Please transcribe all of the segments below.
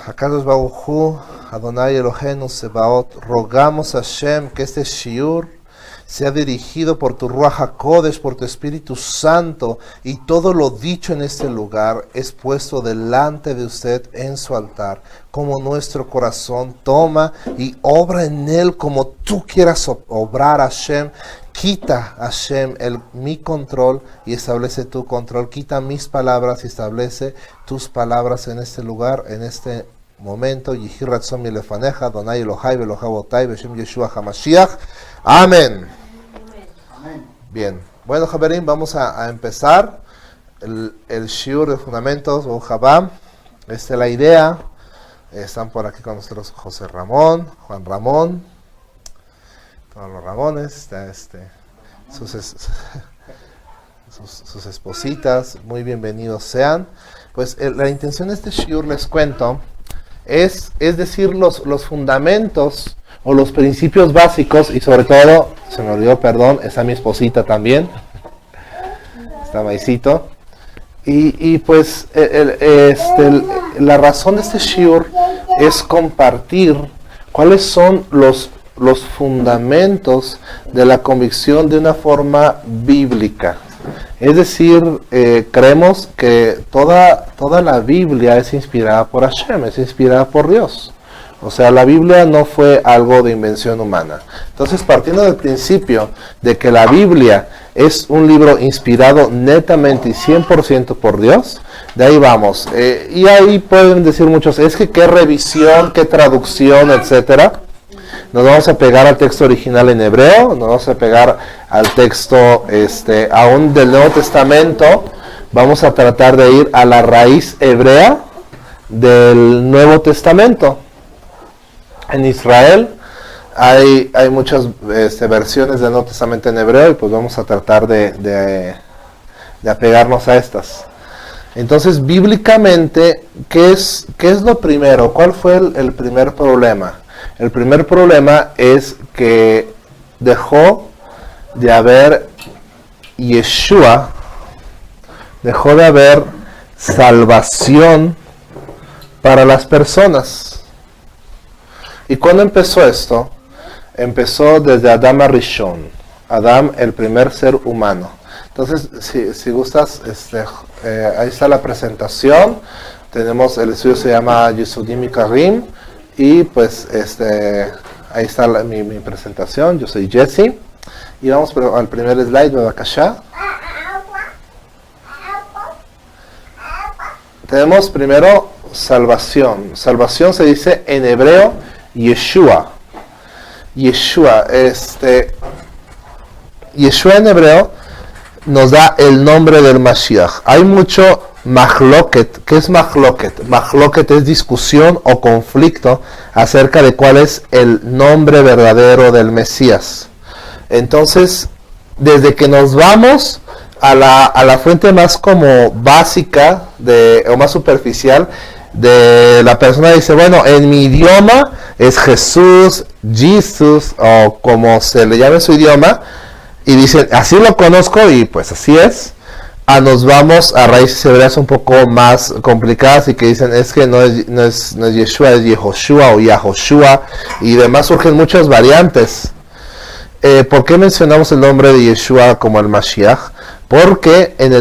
Akadosh Baruj Hu, Adonai Eloheinu Sebaot, rogamos a Hashem que este shiur sea dirigido por tu Ruach HaKodesh, por tu Espíritu Santo, y todo lo dicho en este lugar es puesto delante de usted en su altar, como nuestro corazón toma y obra en él como tú quieras obrar, Hashem. Quita, Hashem, mi control y establece tu control. Quita mis palabras y establece tus palabras en este lugar, en este momento. Yihi ratzon milefaneja, Adonai Elohai velohabotai, Beshem Yeshua HaMashiach. Amén. Bien. Bueno, Javerín, vamos a empezar el shiur de fundamentos, o Jabam. La idea. Están por aquí con nosotros José Ramón, Juan Ramón, todos los Ramones, está sus espositas, muy bienvenidos sean. Pues la intención de este shiur, les cuento, es decir los fundamentos o los principios básicos, y sobre todo, se me olvidó, perdón, está mi esposita también, está Maicito, y pues la razón de este shiur es compartir cuáles son los fundamentos de la convicción de una forma bíblica. Es decir, creemos que toda la Biblia es inspirada por Hashem, es inspirada por Dios. O sea, la Biblia no fue algo de invención humana. Entonces, partiendo del principio de que la Biblia es un libro inspirado netamente y 100% por Dios, de ahí vamos. Y ahí pueden decir muchos, es que qué revisión, qué traducción, etcétera. Nos vamos a pegar al texto original en hebreo, nos vamos a pegar al texto aún del Nuevo Testamento. Vamos a tratar de ir a la raíz hebrea del Nuevo Testamento. En Israel hay muchas versiones del Nuevo Testamento en hebreo, y pues vamos a tratar de apegarnos a estas. Entonces, bíblicamente, ¿qué es lo primero? ¿Cuál fue el primer problema? El primer problema es que dejó de haber Yeshua, dejó de haber salvación para las personas. ¿Y cuándo empezó esto? Empezó desde Adam Arishon, Adam, el primer ser humano. Entonces, si gustas, ahí está la presentación. Tenemos, el estudio se llama Yesudim y Karim. Y pues ahí está mi presentación. Yo soy Jesse. Y vamos al primer slide de Bakasha. Tenemos primero salvación. Salvación se dice en hebreo Yeshua. Yeshua en hebreo nos da el nombre del Mashiach. Hay mucho Mahloket. ¿Qué es Mahloket? Mahloket es discusión o conflicto acerca de cuál es el nombre verdadero del Mesías. Entonces, desde que nos vamos a la fuente más como básica o más superficial, de la persona dice, bueno, en mi idioma es Jesús, Jesus, o como se le llame en su idioma, y dicen, así lo conozco, y pues así es. Nos vamos a raíces hebreas un poco más complicadas, y que dicen, es que no es Yeshua, es Yehoshua o Yahoshua, y demás surgen muchas variantes. ¿Por qué mencionamos el nombre de Yeshua como el Mashiach? Porque en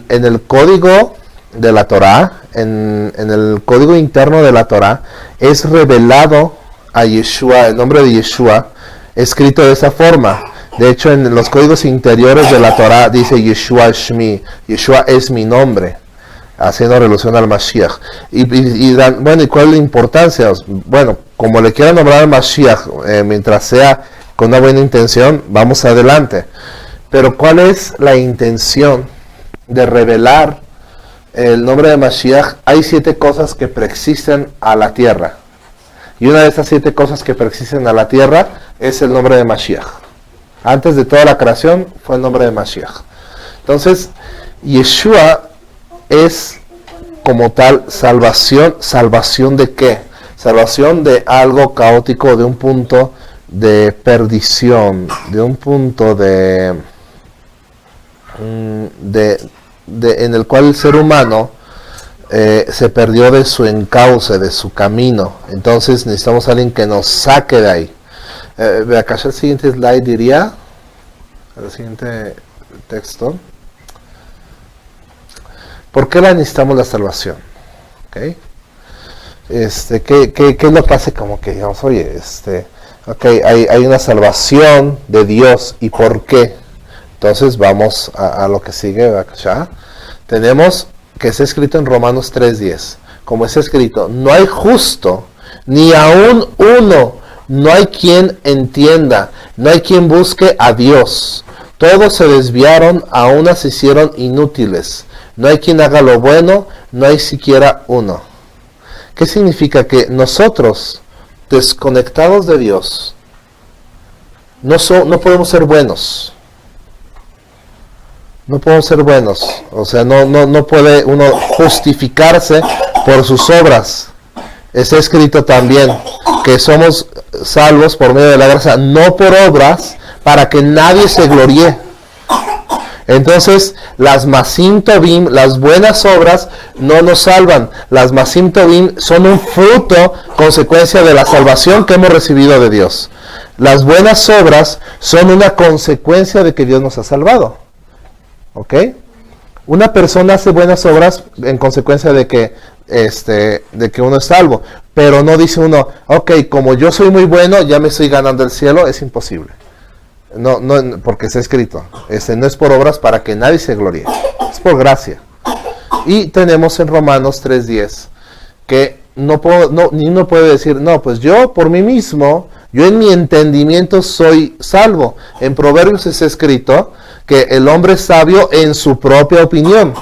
el código de la Torah, en el código interno de la Torah, es revelado a Yeshua, el nombre de Yeshua, escrito de esa forma. De hecho, en los códigos interiores de la Torah dice Yeshua Shmi, Yeshua es mi nombre, haciendo relación al Mashiach. Bueno, ¿y cuál es la importancia? Bueno, como le quieran nombrar al Mashiach, mientras sea con una buena intención, vamos adelante. Pero ¿cuál es la intención de revelar el nombre de Mashiach? Hay 7 cosas que preexisten a la tierra. Y una de esas 7 cosas que preexisten a la tierra es el nombre de Mashiach. Antes de toda la creación fue el nombre de Mashiach. Entonces, Yeshua es como tal salvación. ¿Salvación de qué? Salvación de algo caótico, de un punto de perdición, de un punto en el cual el ser humano se perdió de su encauce, de su camino. Entonces necesitamos a alguien que nos saque de ahí. Acá el siguiente slide diría, el siguiente texto, ¿por qué necesitamos la salvación? ¿Okay? ¿Qué es lo que hace como que digamos, oye, hay una salvación de Dios, ¿y por qué? Entonces vamos a lo que sigue acá. Tenemos que está escrito en Romanos 3:10, como está escrito, no hay justo, ni aún uno, no hay quien entienda, no hay quien busque a Dios, todos se desviaron, a una se hicieron inútiles, no hay quien haga lo bueno, no hay siquiera uno. ¿Qué significa? Que nosotros, desconectados de Dios, no podemos ser buenos. No podemos ser buenos, o sea, no puede uno justificarse por sus obras. Está escrito también que somos salvos por medio de la gracia, no por obras, para que nadie se gloríe. Entonces, las Masim Tovim, las buenas obras, no nos salvan. Las Masim Tovim son un fruto, consecuencia de la salvación que hemos recibido de Dios. Las buenas obras son una consecuencia de que Dios nos ha salvado. ¿Ok? Una persona hace buenas obras en consecuencia de que uno es salvo, pero no dice uno, ok, como yo soy muy bueno, ya me estoy ganando el cielo. Es imposible. No, porque está escrito, no es por obras para que nadie se gloríe, es por gracia. Y tenemos en Romanos 3:10 que ni uno puede decir, no, pues yo por mí mismo, yo en mi entendimiento soy salvo. En Proverbios está escrito que el hombre es sabio en su propia opinión.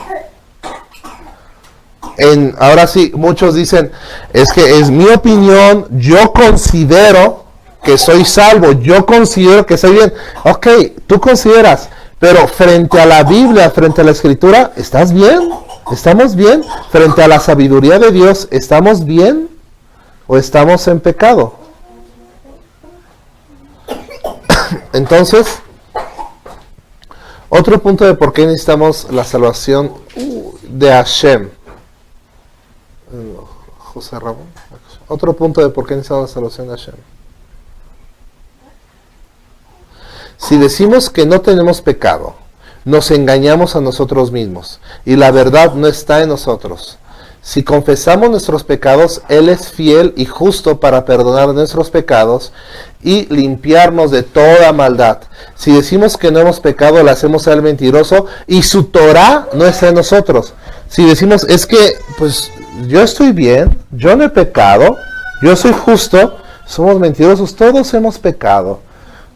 Ahora sí, muchos dicen, es que es mi opinión, yo considero que soy salvo, yo considero que soy bien. Ok, tú consideras, pero frente a la Biblia, frente a la Escritura, ¿estás bien? ¿Estamos bien? Frente a la sabiduría de Dios, ¿estamos bien? ¿O estamos en pecado? Entonces, otro punto de por qué necesitamos la salvación de Hashem. José Ramón. Otro punto de por qué necesitamos la salvación de Hashem. Si decimos que no tenemos pecado, nos engañamos a nosotros mismos y la verdad no está en nosotros. Si confesamos nuestros pecados, Él es fiel y justo para perdonar nuestros pecados y limpiarnos de toda maldad. Si decimos que no hemos pecado, le hacemos a Él mentiroso y su Torah no está en nosotros. Si decimos, es que, pues, yo estoy bien, yo no he pecado, yo soy justo, somos mentirosos, todos hemos pecado.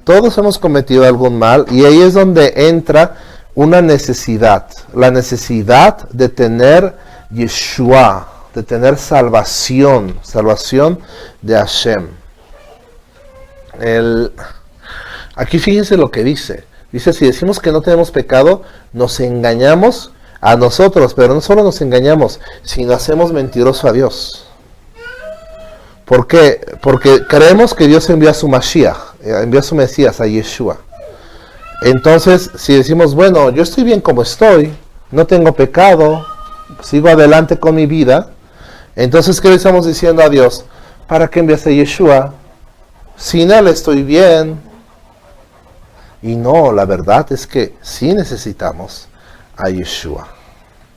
Todos hemos cometido algún mal y ahí es donde entra una necesidad, la necesidad de tener Yeshua, de tener salvación de Hashem. Aquí fíjense lo que dice, si decimos que no tenemos pecado, nos engañamos a nosotros, pero no solo nos engañamos, sino hacemos mentiroso a Dios. ¿Por qué? Porque creemos que Dios envió a su Mashiach, envió a su Mesías, a Yeshua. Entonces, si decimos, bueno, yo estoy bien como estoy, no tengo pecado, sigo adelante con mi vida, entonces, ¿qué le estamos diciendo a Dios? ¿Para qué enviaste a Yeshua? Sin Él estoy bien. Y no, la verdad es que sí necesitamos a Yeshua.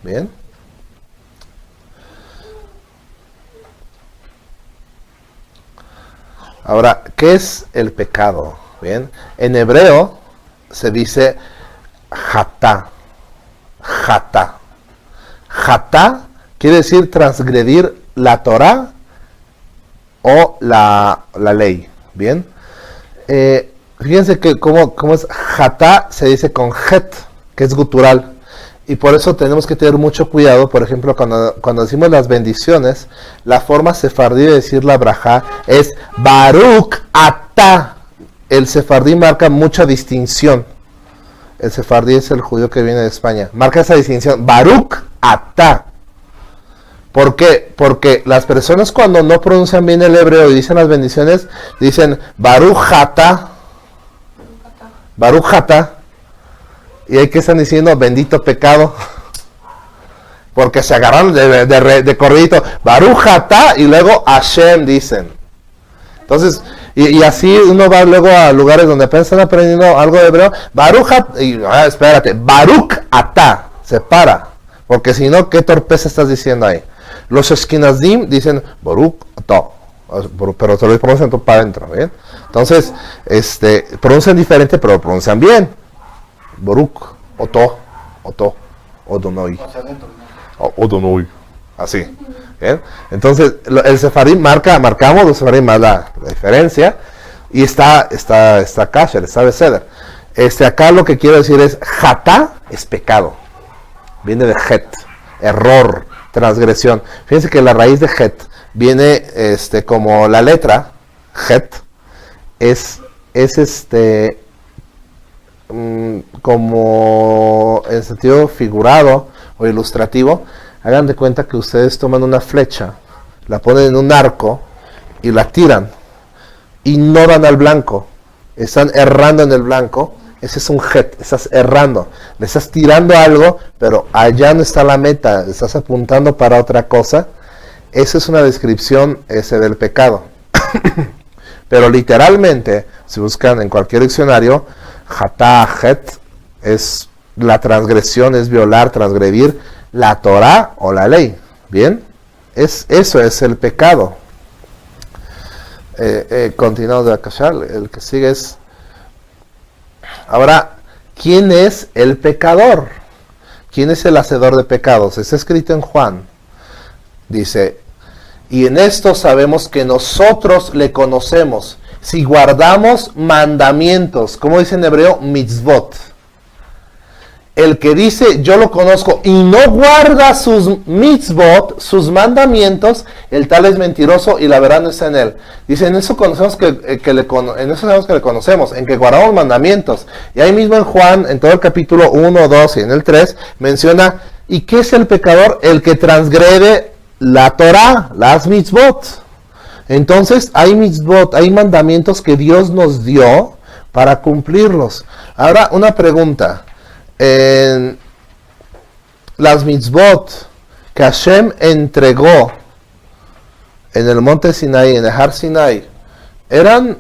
¿Bien? Ahora, ¿qué es el pecado? Bien, en hebreo se dice jatá. Jatá. Jatá quiere decir transgredir la Torah o la ley. Bien. Fíjense que como es jatá se dice con het, que es gutural. Y por eso tenemos que tener mucho cuidado. Por ejemplo, cuando decimos las bendiciones, la forma sefardí de decir la brajá es Baruch atá. El sefardí marca mucha distinción. El sefardí es el judío que viene de España. Marca esa distinción. Baruch atá. ¿Por qué? Porque las personas cuando no pronuncian bien el hebreo y dicen las bendiciones, dicen Baruch atá. Baruch atá. Y ahí que están diciendo, bendito pecado. porque se agarraron de corridito, Baruch atá, y luego Hashem dicen. Entonces, y así uno va luego a lugares donde apenas están aprendiendo algo de hebreo, Baruch atá, espérate, Baruch atá, se para, porque si no, ¿qué torpeza estás diciendo ahí? Los Ashkenazim dicen Baruch atá, pero se lo pronuncian todo para adentro, ¿bien? Entonces, pronuncian diferente, pero pronuncian bien. Baruch, Oto, Odonoi. Odonoi. Así. ¿Bien? Entonces, el sefarim marcamos los sefarim más la diferencia. Y está kasher, está beseder. Acá lo que quiero decir es, jatá es pecado. Viene de het, error, transgresión. Fíjense que la raíz de het viene como la letra, het, es como en sentido figurado o ilustrativo. Hagan de cuenta que ustedes toman una flecha, la ponen en un arco y la tiran y no dan al blanco, están errando en el blanco. Ese es un het, estás errando, le estás tirando algo, pero allá no está la meta, estás apuntando para otra cosa. Esa es una descripción del pecado. Pero literalmente, si buscan en cualquier diccionario, Hatá, Het, es la transgresión, es violar, transgredir la Torah o la ley. ¿Bien? Eso es el pecado. Continuamos de Akashar, el que sigue es... Ahora, ¿quién es el pecador? ¿Quién es el hacedor de pecados? Está escrito en Juan. Dice, y en esto sabemos que nosotros le conocemos, si guardamos mandamientos, como dice en hebreo, mitzvot. El que dice, yo lo conozco, y no guarda sus mitzvot, sus mandamientos, el tal es mentiroso y la verdad no está en él. Dice, en eso conocemos en eso sabemos que le conocemos, en que guardamos mandamientos. Y ahí mismo en Juan, en todo el capítulo 1, 2 y en el 3, menciona, ¿y qué es el pecador? El que transgrede la Torah, las mitzvot. Entonces hay mitzvot, hay mandamientos que Dios nos dio para cumplirlos. Ahora una pregunta, en las mitzvot que Hashem entregó en el monte Sinai, en el Har Sinai, ¿eran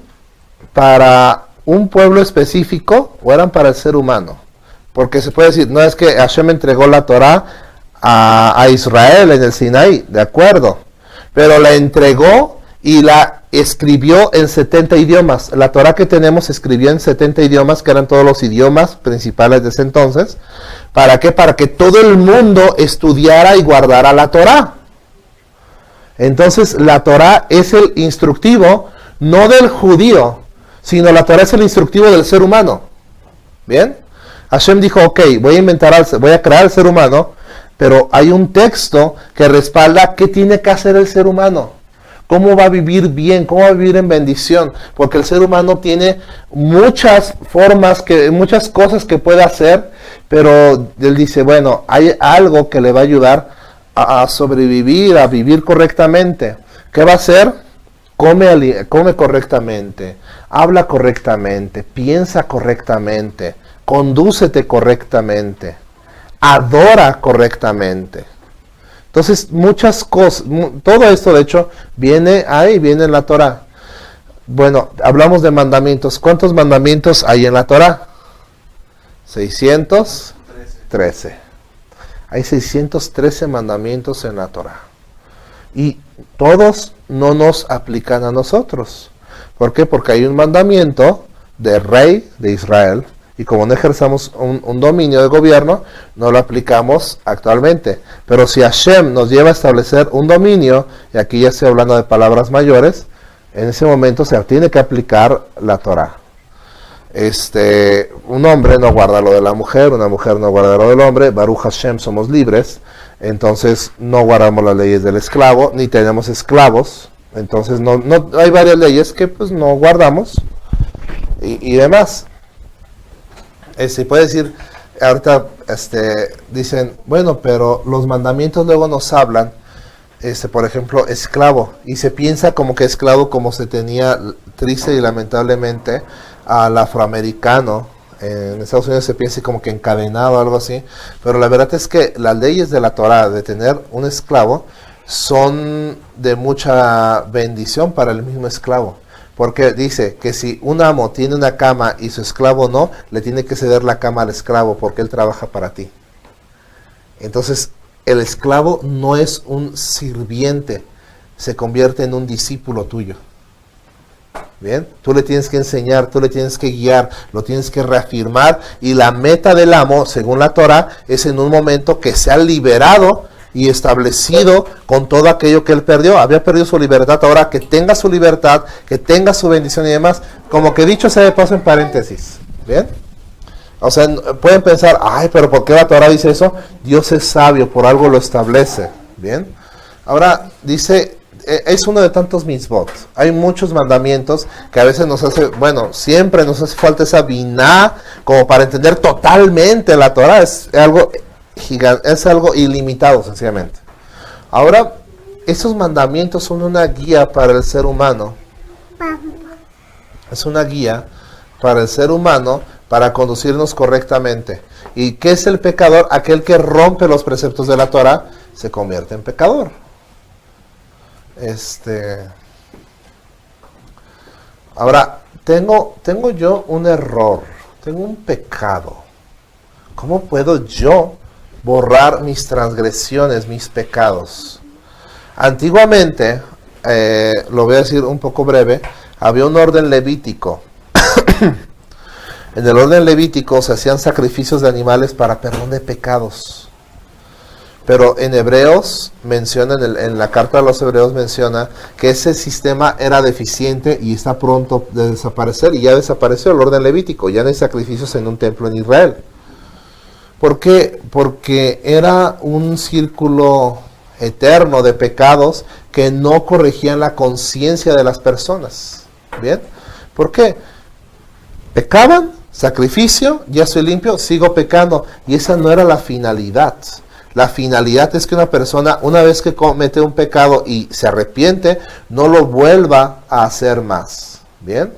para un pueblo específico o eran para el ser humano? Porque se puede decir, no es que Hashem entregó la Torah a Israel en el Sinai, de acuerdo, pero la entregó y la escribió en 70 idiomas. La Torah que tenemos se escribió en 70 idiomas, que eran todos los idiomas principales de ese entonces. ¿Para qué? Para que todo el mundo estudiara y guardara la Torah. Entonces la Torah es el instructivo, no del judío, sino la Torah es el instructivo del ser humano. ¿Bien? Hashem dijo, ok, voy a crear al ser humano, pero hay un texto que respalda qué tiene que hacer el ser humano. Cómo va a vivir bien, cómo va a vivir en bendición. Porque el ser humano tiene muchas formas, muchas cosas que puede hacer, pero él dice, bueno, hay algo que le va a ayudar a sobrevivir, a vivir correctamente. ¿Qué va a hacer? Come correctamente, habla correctamente, piensa correctamente, condúcete correctamente, adora correctamente. Entonces, muchas cosas, todo esto de hecho viene en la Torah. Bueno, hablamos de mandamientos. ¿Cuántos mandamientos hay en la Torah? 613. Hay 613 mandamientos en la Torah. Y todos no nos aplican a nosotros. ¿Por qué? Porque hay un mandamiento del rey de Israel. Y como no ejerzamos un dominio de gobierno, no lo aplicamos actualmente. Pero si Hashem nos lleva a establecer un dominio, y aquí ya estoy hablando de palabras mayores, en ese momento se tiene que aplicar la Torah. Un hombre no guarda lo de la mujer, una mujer no guarda lo del hombre, Baruch Hashem somos libres, entonces no guardamos las leyes del esclavo, ni tenemos esclavos, entonces no hay varias leyes que pues no guardamos, y demás. Puede decir, ahorita dicen, bueno, pero los mandamientos luego nos hablan, por ejemplo, esclavo, y se piensa como que esclavo como se tenía triste y lamentablemente al afroamericano En Estados Unidos se piensa como que encadenado o algo así, pero la verdad es que las leyes de la Torah de tener un esclavo son de mucha bendición para el mismo esclavo. Porque dice que si un amo tiene una cama y su esclavo no, le tiene que ceder la cama al esclavo porque él trabaja para ti. Entonces, el esclavo no es un sirviente, se convierte en un discípulo tuyo. Bien, tú le tienes que enseñar, tú le tienes que guiar, lo tienes que reafirmar, y la meta del amo, según la Torah, es en un momento que sea liberado y establecido con todo aquello que él perdió. Había perdido su libertad, ahora que tenga su libertad, que tenga su bendición y demás. Como que dicho sea de paso en paréntesis, ¿bien? O sea, pueden pensar, ay, pero ¿por qué la Torah dice eso? Dios es sabio, por algo lo establece, ¿bien? Ahora, dice, es uno de tantos mitzvot. Hay muchos mandamientos que a veces nos hace, bueno, siempre nos hace falta esa biná como para entender totalmente la Torah. Es algo gigante, es algo ilimitado, sencillamente. Ahora, esos mandamientos son una guía para el ser humano. Es una guía para el ser humano para conducirnos correctamente. ¿Y qué es el pecador? Aquel que rompe los preceptos de la Torah se convierte en pecador. Ahora, tengo yo un error, tengo un pecado. ¿Cómo puedo yo borrar mis transgresiones, mis pecados? Antiguamente, lo voy a decir un poco breve, había un orden levítico. En el orden levítico se hacían sacrificios de animales para perdón de pecados. Pero en Hebreos menciona, en la carta de los Hebreos menciona que ese sistema era deficiente y está pronto de desaparecer, y ya desapareció el orden levítico, ya no hay sacrificios en un templo en Israel. ¿Por qué? Porque era un círculo eterno de pecados que no corregían la conciencia de las personas. ¿Bien? ¿Por qué? Pecaban, sacrificio, ya soy limpio, sigo pecando, y esa no era la finalidad. La finalidad es que una persona, una vez que comete un pecado y se arrepiente, no lo vuelva a hacer más. ¿Bien?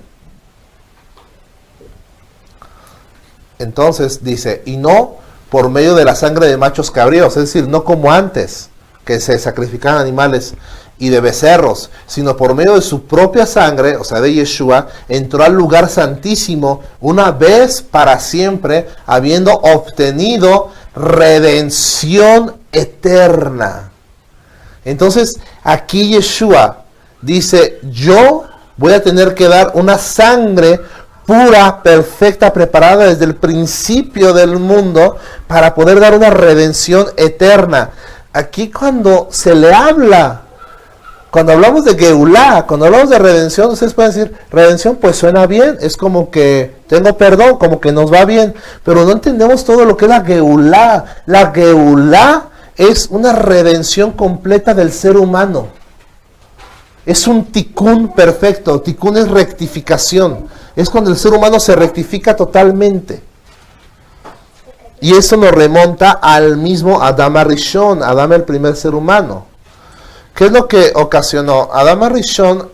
Entonces dice, y no por medio de la sangre de machos cabríos, es decir, no como antes, que se sacrificaban animales y de becerros, sino por medio de su propia sangre, o sea, de Yeshua, entró al lugar santísimo una vez para siempre, habiendo obtenido redención eterna. Entonces, aquí Yeshua dice, yo voy a tener que dar una sangre pura, perfecta, preparada desde el principio del mundo para poder dar una redención eterna. Aquí cuando se le habla, cuando hablamos de Geulá, cuando hablamos de redención, ustedes pueden decir, redención pues suena bien, es como que tengo perdón, como que nos va bien, pero no entendemos todo lo que es la Geulá. La Geulá es una redención completa del ser humano. Es un tikkun perfecto, tikkun es rectificación, es cuando el ser humano se rectifica totalmente. Y eso nos remonta al mismo Adam Rishon, Adam el primer ser humano. ¿Qué es lo que ocasionó? Adam Rishon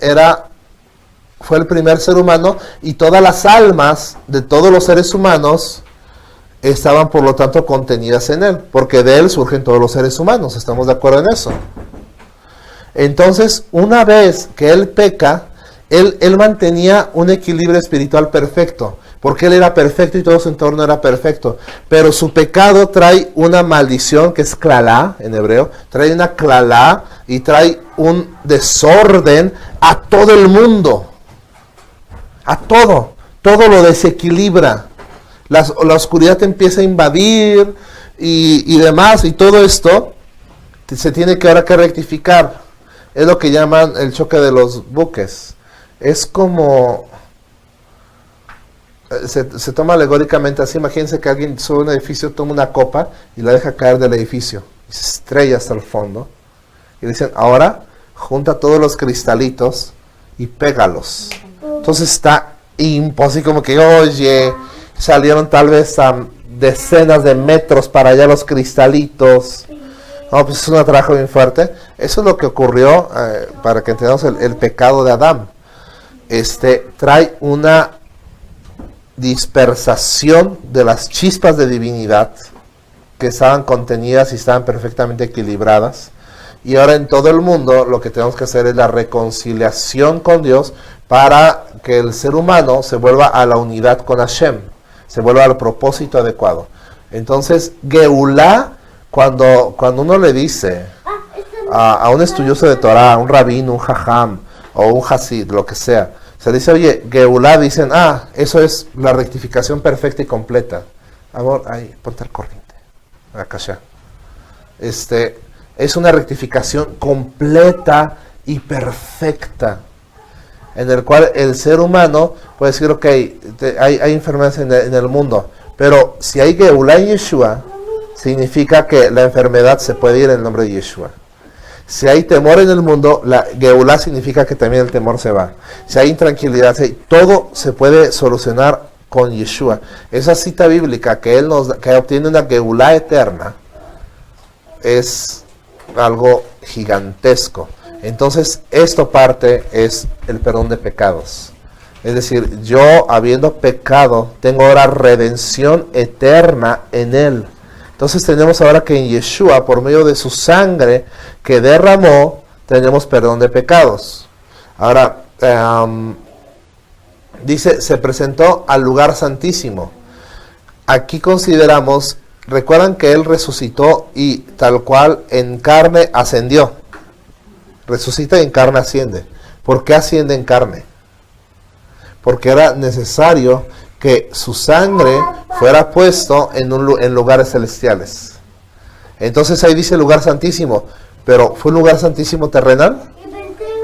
fue el primer ser humano y todas las almas de todos los seres humanos estaban por lo tanto contenidas en él, porque de él surgen todos los seres humanos, ¿estamos de acuerdo en eso? Entonces, una vez que él peca, él mantenía un equilibrio espiritual perfecto, porque él era perfecto y todo su entorno era perfecto, pero su pecado trae una maldición que es klalá en hebreo, trae una klalá y trae un desorden a todo el mundo, a todo lo desequilibra, la oscuridad empieza a invadir y demás, y todo esto se tiene que ahora que rectificar. Es lo que llaman el choque de los buques. Es como, se toma alegóricamente así. Imagínense que alguien sube a un edificio, toma una copa y la deja caer del edificio y se estrella hasta el fondo, y dicen, ahora junta todos los cristalitos y pégalos. Entonces está imposible, como que oye, salieron tal vez a decenas de metros para allá los cristalitos. No, pues es un trabajo bien fuerte. Eso es lo que ocurrió, para que entendamos el pecado de Adán. Trae una dispersación de las chispas de divinidad que estaban contenidas y estaban perfectamente equilibradas. Y ahora en todo el mundo lo que tenemos que hacer es la reconciliación con Dios para que el ser humano se vuelva a la unidad con Hashem, se vuelva al propósito adecuado. Entonces, Geulá, cuando uno le dice a un estudioso de Torah, a un rabino, un jajam o un hasid, lo que sea, se dice, oye, Geulá, dicen, eso es la rectificación perfecta y completa. Amor, ahí, ponte al corriente. Acá ya. Es una rectificación completa y perfecta, en el cual el ser humano puede decir, ok, hay enfermedades en el mundo, pero si hay Geulá en Yeshua, significa que la enfermedad se puede ir en el nombre de Yeshua. Si hay temor en el mundo, la Geulá significa que también el temor se va. Si hay intranquilidad, todo se puede solucionar con Yeshua. Esa cita bíblica que él que obtiene una Geulá eterna es algo gigantesco. Entonces, esto parte es el perdón de pecados. Es decir, yo habiendo pecado, tengo ahora redención eterna en él. Entonces tenemos ahora que en Yeshua, por medio de su sangre que derramó, tenemos perdón de pecados. Ahora, dice, se presentó al lugar santísimo. Aquí consideramos, recuerdan que él resucitó y tal cual en carne ascendió. Resucita y en carne asciende. ¿Por qué asciende en carne? Porque era necesario que su sangre fuera puesto en lugares celestiales. Entonces ahí dice lugar santísimo, pero ¿fue un lugar santísimo terrenal?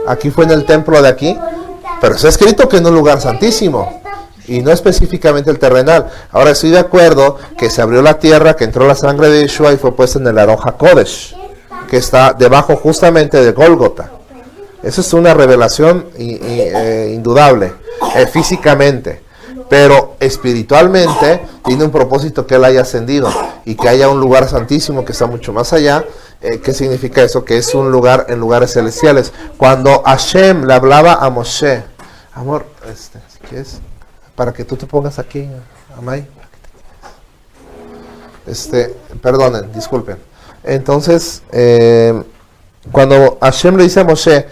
Aquí fue en el templo de aquí, pero está escrito que en un lugar santísimo, y no específicamente el terrenal. Ahora estoy de acuerdo que se abrió la tierra, que entró la sangre de Yeshua y fue puesta en el Aron HaKodesh, que está debajo justamente de Gólgota. Eso es una revelación indudable, físicamente. Pero espiritualmente tiene un propósito que él haya ascendido y que haya un lugar santísimo que está mucho más allá. ¿Qué significa eso? Que es un lugar en lugares celestiales. Cuando Hashem le hablaba a Moshe, amor, si quieres, para que tú te pongas aquí, Amay, perdonen, disculpen. Entonces, cuando Hashem le dice a Moshe,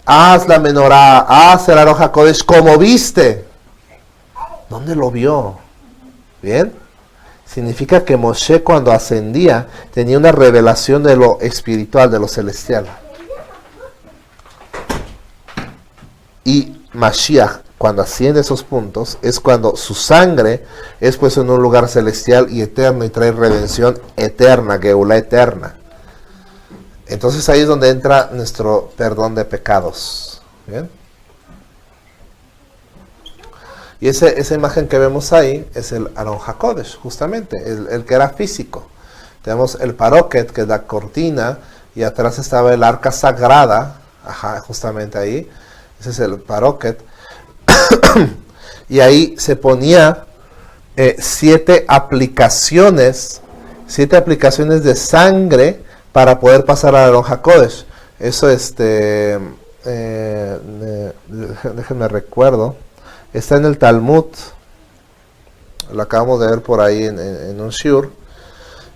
haz la menorá, haz el Aron HaKodesh como viste. ¿Dónde lo vio? ¿Bien? Significa que Moshe cuando ascendía tenía una revelación de lo espiritual, de lo celestial. Y Mashiach, cuando asciende esos puntos, es cuando su sangre es puesta en un lugar celestial y eterno y trae redención eterna, Geulá eterna. Entonces ahí es donde entra nuestro perdón de pecados. ¿Bien? Y esa imagen que vemos ahí es el Aron HaKodesh, justamente, el que era físico. Tenemos el Paroquet, que es la cortina, y atrás estaba el arca sagrada, justamente ahí. Ese es el Paroquet. Y ahí se ponía 7 aplicaciones de sangre para poder pasar al Aron HaKodesh. Eso, déjenme recuerdo. Está en el Talmud, lo acabamos de ver por ahí en un shiur,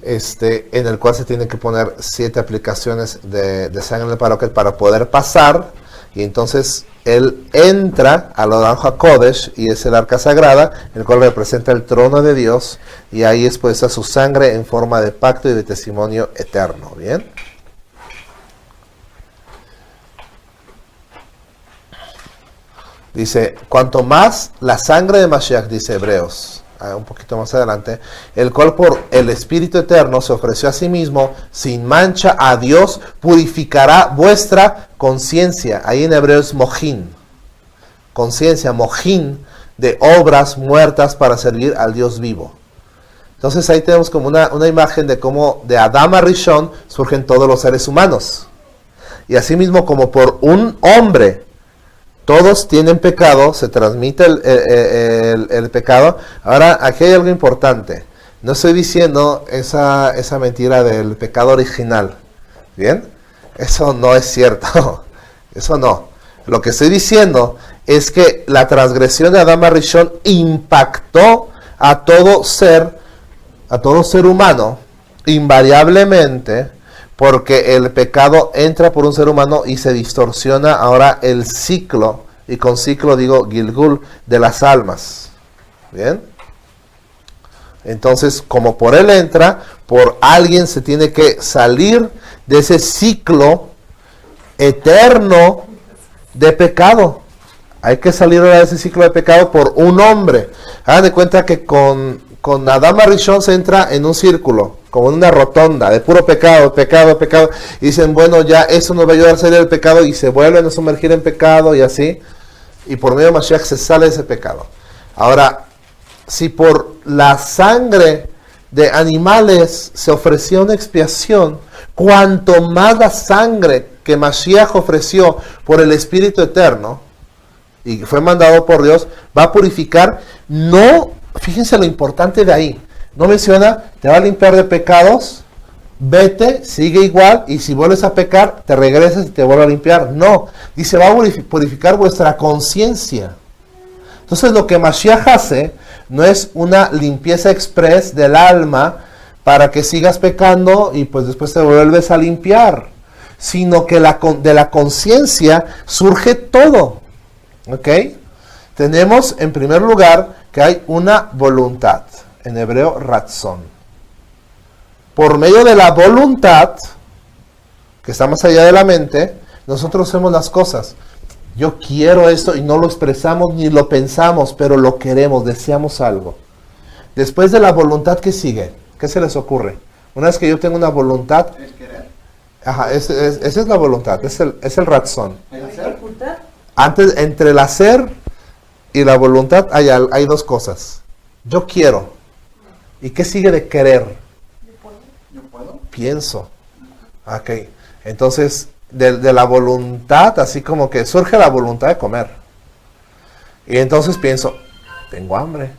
en el cual se tienen que poner 7 aplicaciones de sangre en el Paroquet para poder pasar, y entonces él entra al Aron HaKodesh, y es el arca sagrada, el cual representa el trono de Dios, y ahí es puesta su sangre en forma de pacto y de testimonio eterno, ¿bien? Dice, cuanto más la sangre de Mashiach, dice Hebreos, un poquito más adelante, el cual por el Espíritu Eterno se ofreció a sí mismo, sin mancha a Dios, purificará vuestra conciencia. Ahí en Hebreos mojín, conciencia, mojín, de obras muertas para servir al Dios vivo. Entonces ahí tenemos como una imagen de cómo de Adán a Rishon surgen todos los seres humanos. Y asimismo como por un hombre, todos tienen pecado, se transmite el pecado. Ahora, aquí hay algo importante. No estoy diciendo esa mentira del pecado original. ¿Bien? Eso no es cierto. Eso no. Lo que estoy diciendo es que la transgresión de Adán Arishon impactó a todo ser humano, invariablemente, porque el pecado entra por un ser humano y se distorsiona ahora el ciclo, y con ciclo digo Gilgul, de las almas. ¿Bien? Entonces, como por él entra, por alguien se tiene que salir de ese ciclo eterno de pecado. Hay que salir ahora de ese ciclo de pecado por un hombre. Hagan de cuenta que con Adán Arishon se entra en un círculo, como en una rotonda, de puro pecado, pecado, pecado. Y dicen, bueno, ya eso nos va a ayudar a salir del pecado, y se vuelven a sumergir en pecado y así. Y por medio de Mashiach se sale de ese pecado. Ahora, si por la sangre de animales se ofrecía una expiación, cuanto más la sangre que Mashiach ofreció por el Espíritu Eterno, y fue mandado por Dios, va a purificar. No, fíjense lo importante de ahí, no menciona, te va a limpiar de pecados, vete, sigue igual, y si vuelves a pecar, te regresas y te vuelve a limpiar. No, dice, va a purificar vuestra conciencia. Entonces lo que Mashiach hace no es una limpieza express del alma para que sigas pecando y pues después te vuelves a limpiar, sino que de la conciencia surge todo. ¿Ok? Tenemos en primer lugar que hay una voluntad, en hebreo ratzon. Por medio de la voluntad, que está más allá de la mente, nosotros hacemos las cosas. Yo quiero esto y no lo expresamos ni lo pensamos, pero lo queremos, deseamos algo. Después de la voluntad, ¿qué sigue? ¿Qué se les ocurre? Una vez que yo tengo una voluntad, es querer. Ajá, esa es la voluntad, es el ratzon. ¿El hacer? Antes, entre el hacer y la voluntad hay dos cosas. Yo quiero. ¿Y qué sigue de querer? ¿Yo puedo? Pienso. Ok. Entonces, de la voluntad, así como que surge la voluntad de comer. Y entonces pienso, tengo hambre.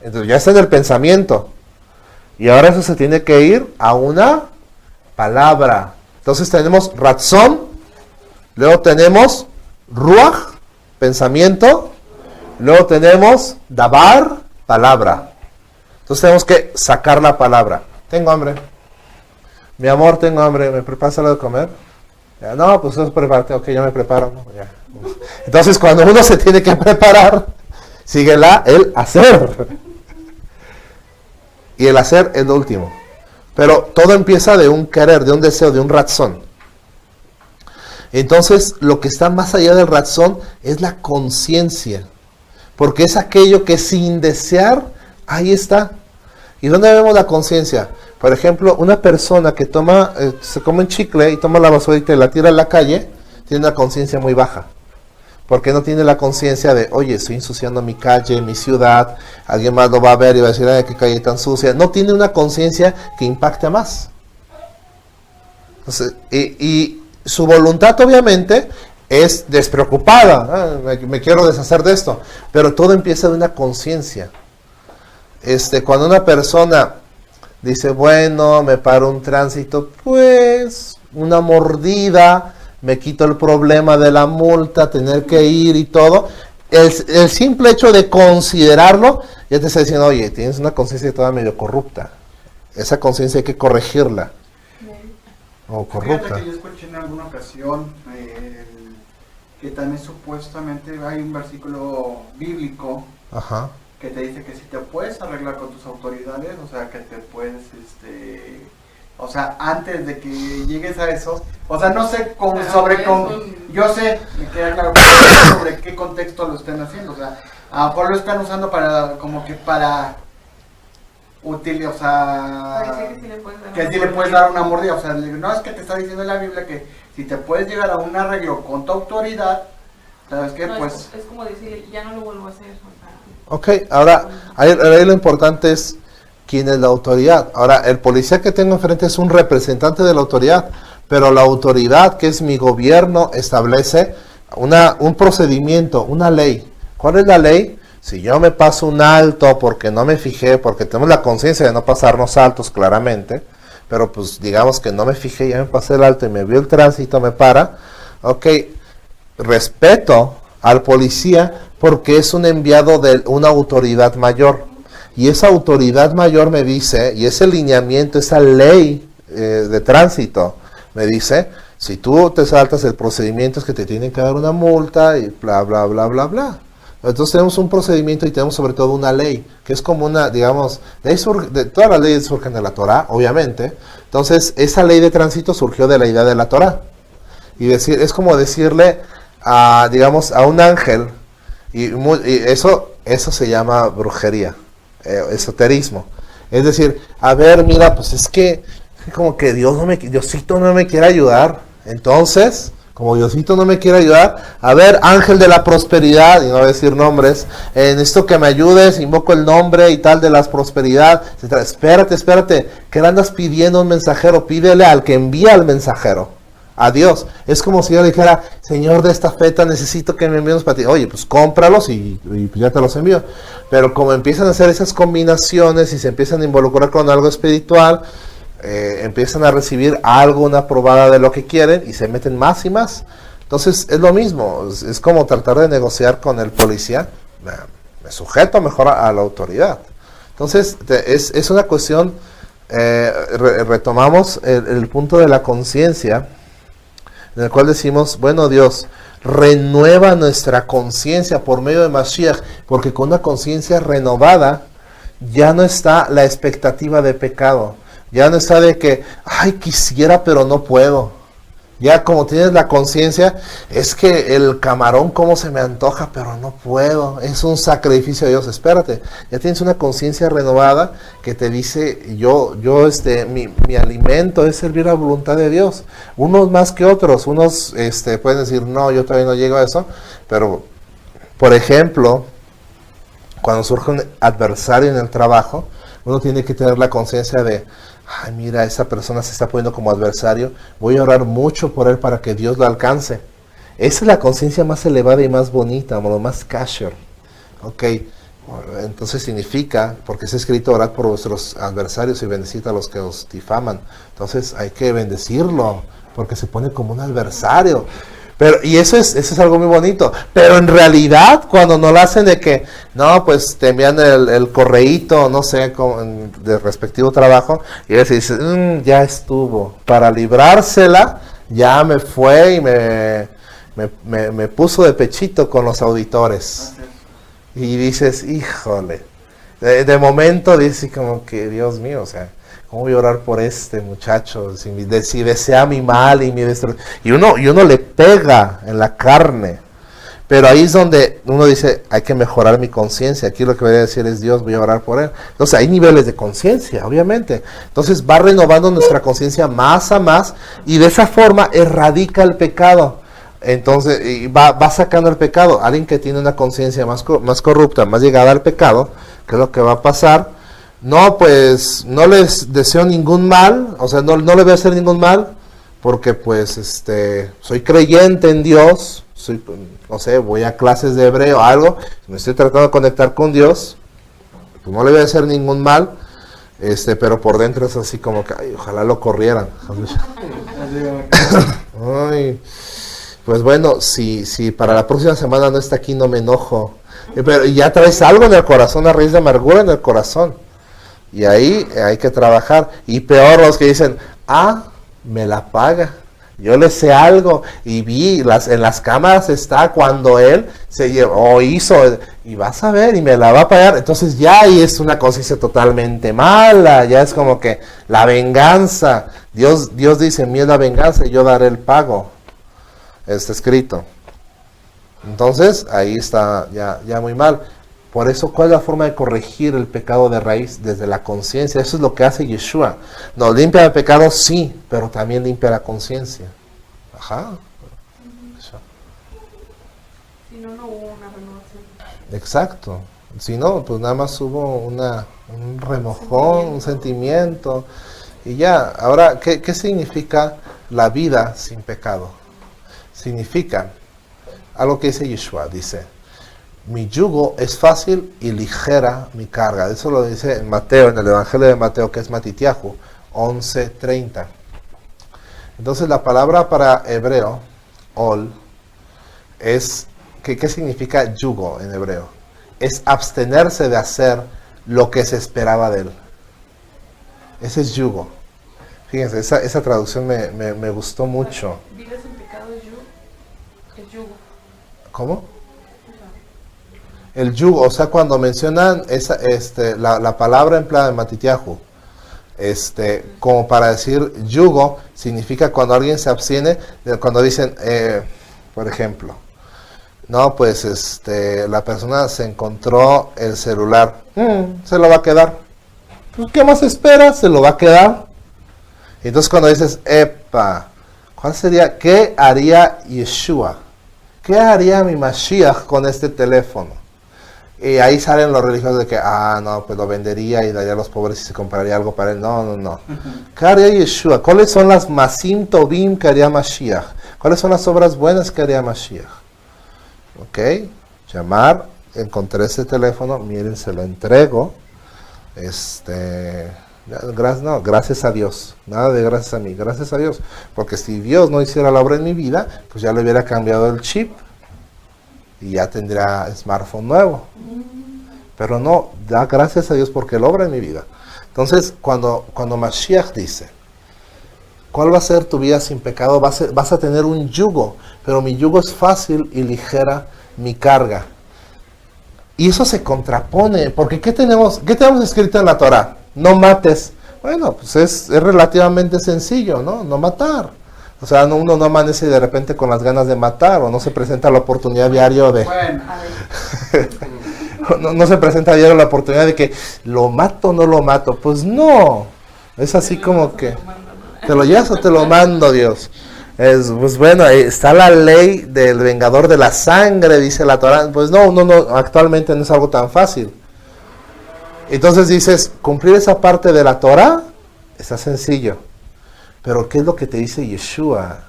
Entonces ya está en el pensamiento. Y ahora eso se tiene que ir a una palabra. Entonces tenemos ratzón, luego tenemos ruach, pensamiento, luego tenemos dabar, palabra. Entonces tenemos que sacar la palabra. Tengo hambre. Mi amor, tengo hambre. ¿Me preparas algo de comer? Ya, no, pues eso prepárate. Ok, yo me preparo. ¿No? Ya. Entonces cuando uno se tiene que preparar, sigue el hacer. Y el hacer es lo último. Pero todo empieza de un querer, de un deseo, de un ratzón. Entonces, lo que está más allá del ratzón es la conciencia. Porque es aquello que sin desear, ahí está. ¿Y dónde vemos la conciencia? Por ejemplo, una persona que se come un chicle y toma la basurita y la tira a la calle, tiene una conciencia muy baja. Porque no tiene la conciencia de, oye, estoy ensuciando mi calle, mi ciudad, alguien más lo va a ver y va a decir, ay, qué calle tan sucia. No tiene una conciencia que impacte más. Entonces, y su voluntad obviamente es despreocupada. Me quiero deshacer de esto. Pero todo empieza de una conciencia. Cuando una persona dice, bueno, me paro un tránsito, pues una mordida, me quito el problema de la multa, tener que ir y todo. El simple hecho de considerarlo, ya te está diciendo, oye, tienes una conciencia toda medio corrupta. Esa conciencia hay que corregirla. O corrupta. Fíjate que yo escuché en alguna ocasión que también supuestamente hay un versículo bíblico. Ajá. Que te dice que si te puedes arreglar con tus autoridades, o sea, que te puedes, o sea, antes de que llegues a eso, o sea, no sé yo sé, me queda claro sobre qué contexto lo estén haciendo, o sea, a lo mejor lo están usando para útil, o sea, que si le puedes dar una mordida, o sea, no es que te está diciendo en la Biblia que si te puedes llegar a un arreglo con tu autoridad, ¿sabes qué? No, pues es como decir, ya no lo vuelvo a hacer, o sea. Ok, ahora ahí lo importante es quién es la autoridad. Ahora, el policía que tengo enfrente es un representante de la autoridad, pero la autoridad, que es mi gobierno, establece un procedimiento, una ley. ¿Cuál es la ley? Si yo me paso un alto porque no me fijé, porque tenemos la conciencia de no pasarnos altos claramente, pero pues digamos que no me fijé, ya me pasé el alto y me vio el tránsito, me para, ok, respeto al policía porque es un enviado de una autoridad mayor. Y esa autoridad mayor me dice, y ese lineamiento, esa ley de tránsito, me dice, si tú te saltas el procedimiento es que te tienen que dar una multa y bla, bla, bla, bla, bla. Entonces tenemos un procedimiento y tenemos sobre todo una ley, que es como una, digamos, todas las leyes surgen de la Torah, obviamente. Entonces esa ley de tránsito surgió de la idea de la Torah. Y es como decirle digamos, a un ángel, y eso se llama brujería, esoterismo. Es decir, a ver, mira, pues es que como que Diosito no me quiere ayudar. Entonces, como Diosito no me quiere ayudar, a ver, ángel de la prosperidad, y no voy a decir nombres, necesito que me ayudes, invoco el nombre y tal de la prosperidad, etc. Espérate, ¿qué le andas pidiendo a un mensajero? Pídele al que envía al mensajero, a Dios. Es como si yo le dijera, Señor de esta feta, necesito que me envíes unos para ti. Oye, pues cómpralos y ya te los envío. Pero como empiezan a hacer esas combinaciones y se empiezan a involucrar con algo espiritual, empiezan a recibir algo, una probada de lo que quieren y se meten más y más. Entonces es lo mismo, es como tratar de negociar con el policía. Me sujeto mejor a la autoridad. Entonces es una cuestión, retomamos el punto de la conciencia, en el cual decimos, bueno, Dios, renueva nuestra conciencia por medio de Mashiach, porque con una conciencia renovada ya no está la expectativa de pecado. Ya no está de que, ay, quisiera, pero no puedo. Ya como tienes la conciencia, es que el camarón como se me antoja, pero no puedo. Es un sacrificio a Dios. Espérate, ya tienes una conciencia renovada que te dice, mi alimento es servir la voluntad de Dios. Unos más que otros. Unos pueden decir, no, yo todavía no llego a eso. Pero, por ejemplo, cuando surge un adversario en el trabajo, uno tiene que tener la conciencia de, ay, mira, esa persona se está poniendo como adversario, voy a orar mucho por él para que Dios lo alcance. Esa es la conciencia más elevada y más bonita, lo más kasher. Ok, entonces significa, porque es escrito, orad por vuestros adversarios y bendecid a los que os difaman. Entonces hay que bendecirlo, porque se pone como un adversario. Y eso es algo muy bonito. Pero en realidad, cuando no lo hacen de que, no, pues te envían el correíto, no sé, de respectivo trabajo, y él se dice, ya estuvo. Para librársela, ya me fue y me puso de pechito con los auditores. Y dices, híjole. De momento dices como que, Dios mío, o sea, ¿cómo voy a orar por este muchacho? Si desea mi mal y mi destrucción. Y uno le pega en la carne. Pero ahí es donde uno dice, hay que mejorar mi conciencia. Aquí lo que voy a decir es, Dios, voy a orar por él. Entonces hay niveles de conciencia, obviamente. Entonces va renovando nuestra conciencia más a más. Y de esa forma erradica el pecado. Entonces va sacando el pecado. Alguien que tiene una conciencia más corrupta, más llegada al pecado, ¿qué es lo que va a pasar? No, pues no les deseo ningún mal, o sea, no le voy a hacer ningún mal, porque pues soy creyente en Dios, no sé, voy a clases de hebreo o algo, me estoy tratando de conectar con Dios, pues no le voy a hacer ningún mal, pero por dentro es así como que, ay, ojalá lo corrieran. Ay, pues bueno, si para la próxima semana no está aquí, no me enojo, pero ya traes algo en el corazón, a raíz de amargura en el corazón. Y ahí hay que trabajar. Y peor los que dicen, me la paga. Yo le sé algo. Y vi, en las cámaras está cuando él se llevó, hizo, y vas a ver, y me la va a pagar. Entonces ya ahí es una conciencia totalmente mala. Ya es como que la venganza. Dios dice, mía es la venganza y yo daré el pago. Está escrito. Entonces ahí está ya muy mal. Por eso, ¿cuál es la forma de corregir el pecado de raíz? Desde la conciencia. Eso es lo que hace Yeshua. Nos limpia el pecado, sí, pero también limpia la conciencia. Ajá. Si no, no hubo una renovación. Exacto. Si no, pues nada más hubo un remojón, un sentimiento. Y ya, ahora, ¿qué significa la vida sin pecado? Significa algo que dice Yeshua, dice, mi yugo es fácil y ligera mi carga. Eso lo dice en Mateo, en el Evangelio de Mateo, que es Matitiahu, 11:30. Entonces la palabra para hebreo, ol, ¿qué significa yugo en hebreo? Es abstenerse de hacer lo que se esperaba de él. Ese es yugo. Fíjense, esa traducción me gustó mucho. Vives en pecado es yugo. ¿Cómo? El yugo, o sea, cuando mencionan la palabra empleada en Matitiahu, como para decir yugo, significa cuando alguien se abstiene, cuando dicen, por ejemplo, no, pues la persona se encontró el celular, se lo va a quedar. Pues, ¿qué más espera? Se lo va a quedar. Entonces cuando dices, epa, ¿qué haría Yeshua? ¿Qué haría mi Mashiach con este teléfono? Y ahí salen los religiosos de que, no, pues lo vendería y daría a los pobres y se compraría algo para él. No. ¿Qué haría Yeshua? ¿Cuáles son las masim tovim que haría Mashiach? ¿Cuáles son las obras buenas que haría Mashiach? Ok, llamar, encontré este teléfono, miren, se lo entrego. Gracias a Dios, nada de gracias a mí, gracias a Dios, porque si Dios no hiciera la obra en mi vida, pues ya le hubiera cambiado el chip y ya tendría smartphone nuevo, pero no, da gracias a Dios porque Él obra en mi vida. Entonces, cuando Mashiach dice, ¿cuál va a ser tu vida sin pecado? Vas a tener un yugo, pero mi yugo es fácil y ligera mi carga. Y eso se contrapone, porque ¿qué tenemos escrito en la Torah? No mates. Bueno, pues es relativamente sencillo, ¿no? No matar. O sea, uno no amanece de repente con las ganas de matar, o no se presenta la oportunidad diario de... Bueno, no se presenta diario la oportunidad de que lo mato o no lo mato. Pues no. Es así como que... ¿Te lo llevas o te lo mando, Dios? Pues bueno, está la ley del vengador de la sangre, dice la Torah. Pues no, actualmente no es algo tan fácil. Entonces dices, cumplir esa parte de la Torah está sencillo. Pero ¿qué es lo que te dice Yeshua?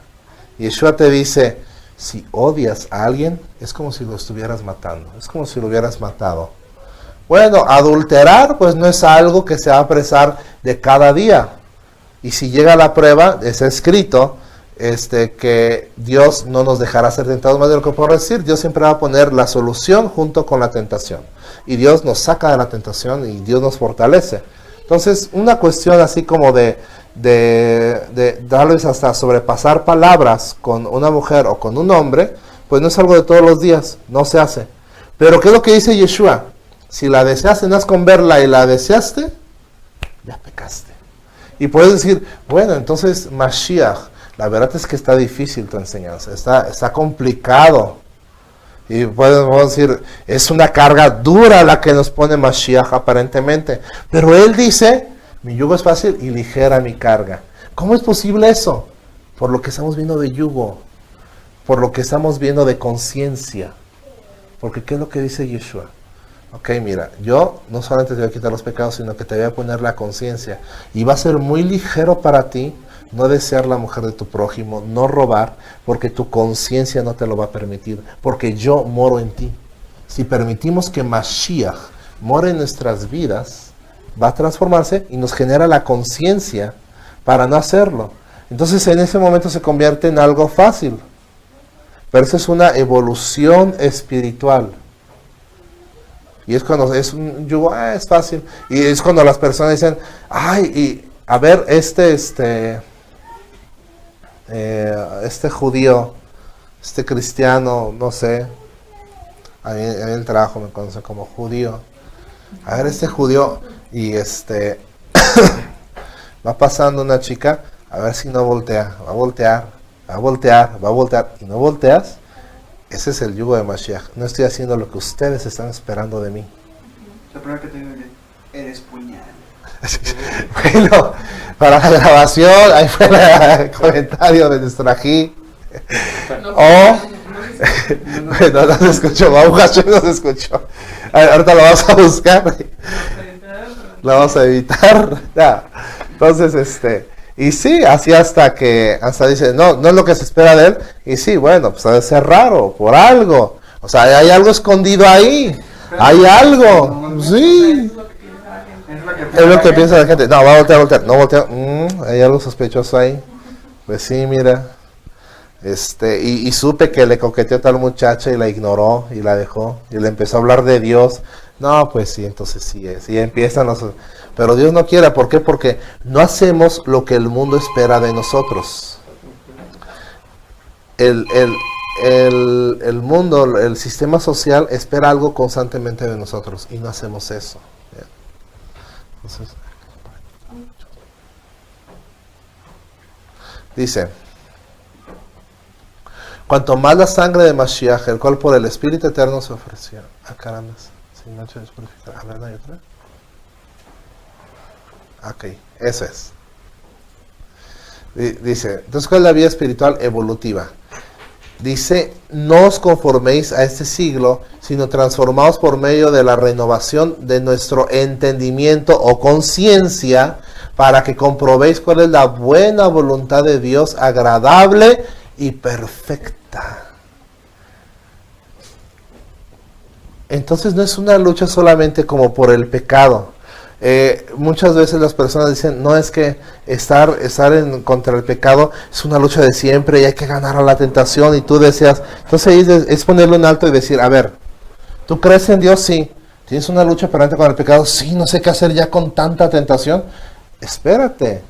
Yeshua te dice, si odias a alguien, es como si lo estuvieras matando. Es como si lo hubieras matado. Bueno, adulterar, pues no es algo que se va a apresar de cada día. Y si llega la prueba, es escrito, que Dios no nos dejará ser tentados más de lo que podemos decir. Dios siempre va a poner la solución junto con la tentación. Y Dios nos saca de la tentación y Dios nos fortalece. Entonces, una cuestión así como de darles hasta sobrepasar palabras con una mujer o con un hombre, pues no es algo de todos los días, no se hace. Pero ¿qué es lo que dice Yeshua? Si la deseaste, no es con verla y la deseaste, ya pecaste. Y puedes decir, bueno, entonces Mashiach, la verdad es que está difícil tu enseñanza, está complicado. Y podemos decir, es una carga dura la que nos pone Mashiach aparentemente. Pero él dice, mi yugo es fácil y ligera mi carga. ¿Cómo es posible eso? Por lo que estamos viendo de yugo, por lo que estamos viendo de conciencia. Porque ¿qué es lo que dice Yeshua? Ok, mira, yo no solamente te voy a quitar los pecados, sino que te voy a poner la conciencia. Y va a ser muy ligero para ti no desear la mujer de tu prójimo, no robar, porque tu conciencia no te lo va a permitir, porque yo moro en ti. Si permitimos que Mashiach more en nuestras vidas, va a transformarse y nos genera la conciencia para no hacerlo. Entonces en ese momento se convierte en algo fácil. Pero eso es una evolución espiritual. Y es cuando es un yugo, es fácil. Y es cuando las personas dicen, a ver, este judío, este cristiano, no sé, a mí en el trabajo me conocen como judío. A ver, este judío, y va pasando una chica, a ver si no voltea, va a voltear, y no volteas. Ese es el yugo de Mashiach. No estoy haciendo lo que ustedes están esperando de mí. La primera que te digo eres puñal. Bueno, para la grabación, ahí fue el comentario de nuestro ají. No se escuchó, Baruch Hashem no se escuchó. Ahorita lo vamos a buscar. Lo vamos a editar. Ya. Entonces, y sí, así hasta dice, no es lo que se espera de él. Y sí, bueno, pues debe ser raro, por algo. O sea, hay algo escondido ahí. Hay algo. Sí. Es lo que piensa la gente. No, va a voltear. No voltea. Hay algo sospechoso ahí. Pues sí, mira. Y supe que le coqueteó a tal muchacha y la ignoró y la dejó y le empezó a hablar de Dios. No, pues sí, entonces sí es. Y empiezan los... Pero Dios no quiere, ¿por qué? Porque no hacemos lo que el mundo espera de nosotros. El mundo, el sistema social espera algo constantemente de nosotros y no hacemos eso. Entonces, dice, cuanto más la sangre de Mashiach, el cual por el Espíritu Eterno se ofreció. Ah, caramba, sin mancha despurificada. A ver, ¿no hay otra? Ok, eso es. Dice, entonces, ¿cuál es la vida espiritual evolutiva? Dice, no os conforméis a este siglo, sino transformaos por medio de la renovación de nuestro entendimiento o conciencia, para que comprobéis cuál es la buena voluntad de Dios, agradable y perfecta. Entonces no es una lucha solamente como por el pecado. Muchas veces las personas dicen, no, es que estar contra el pecado es una lucha de siempre y hay que ganar a la tentación, y tú deseas. Entonces ahí es ponerle un alto y decir, a ver, ¿tú crees en Dios? Sí. ¿Tienes una lucha permanente con el pecado? Sí, no sé qué hacer ya con tanta tentación. Espérate.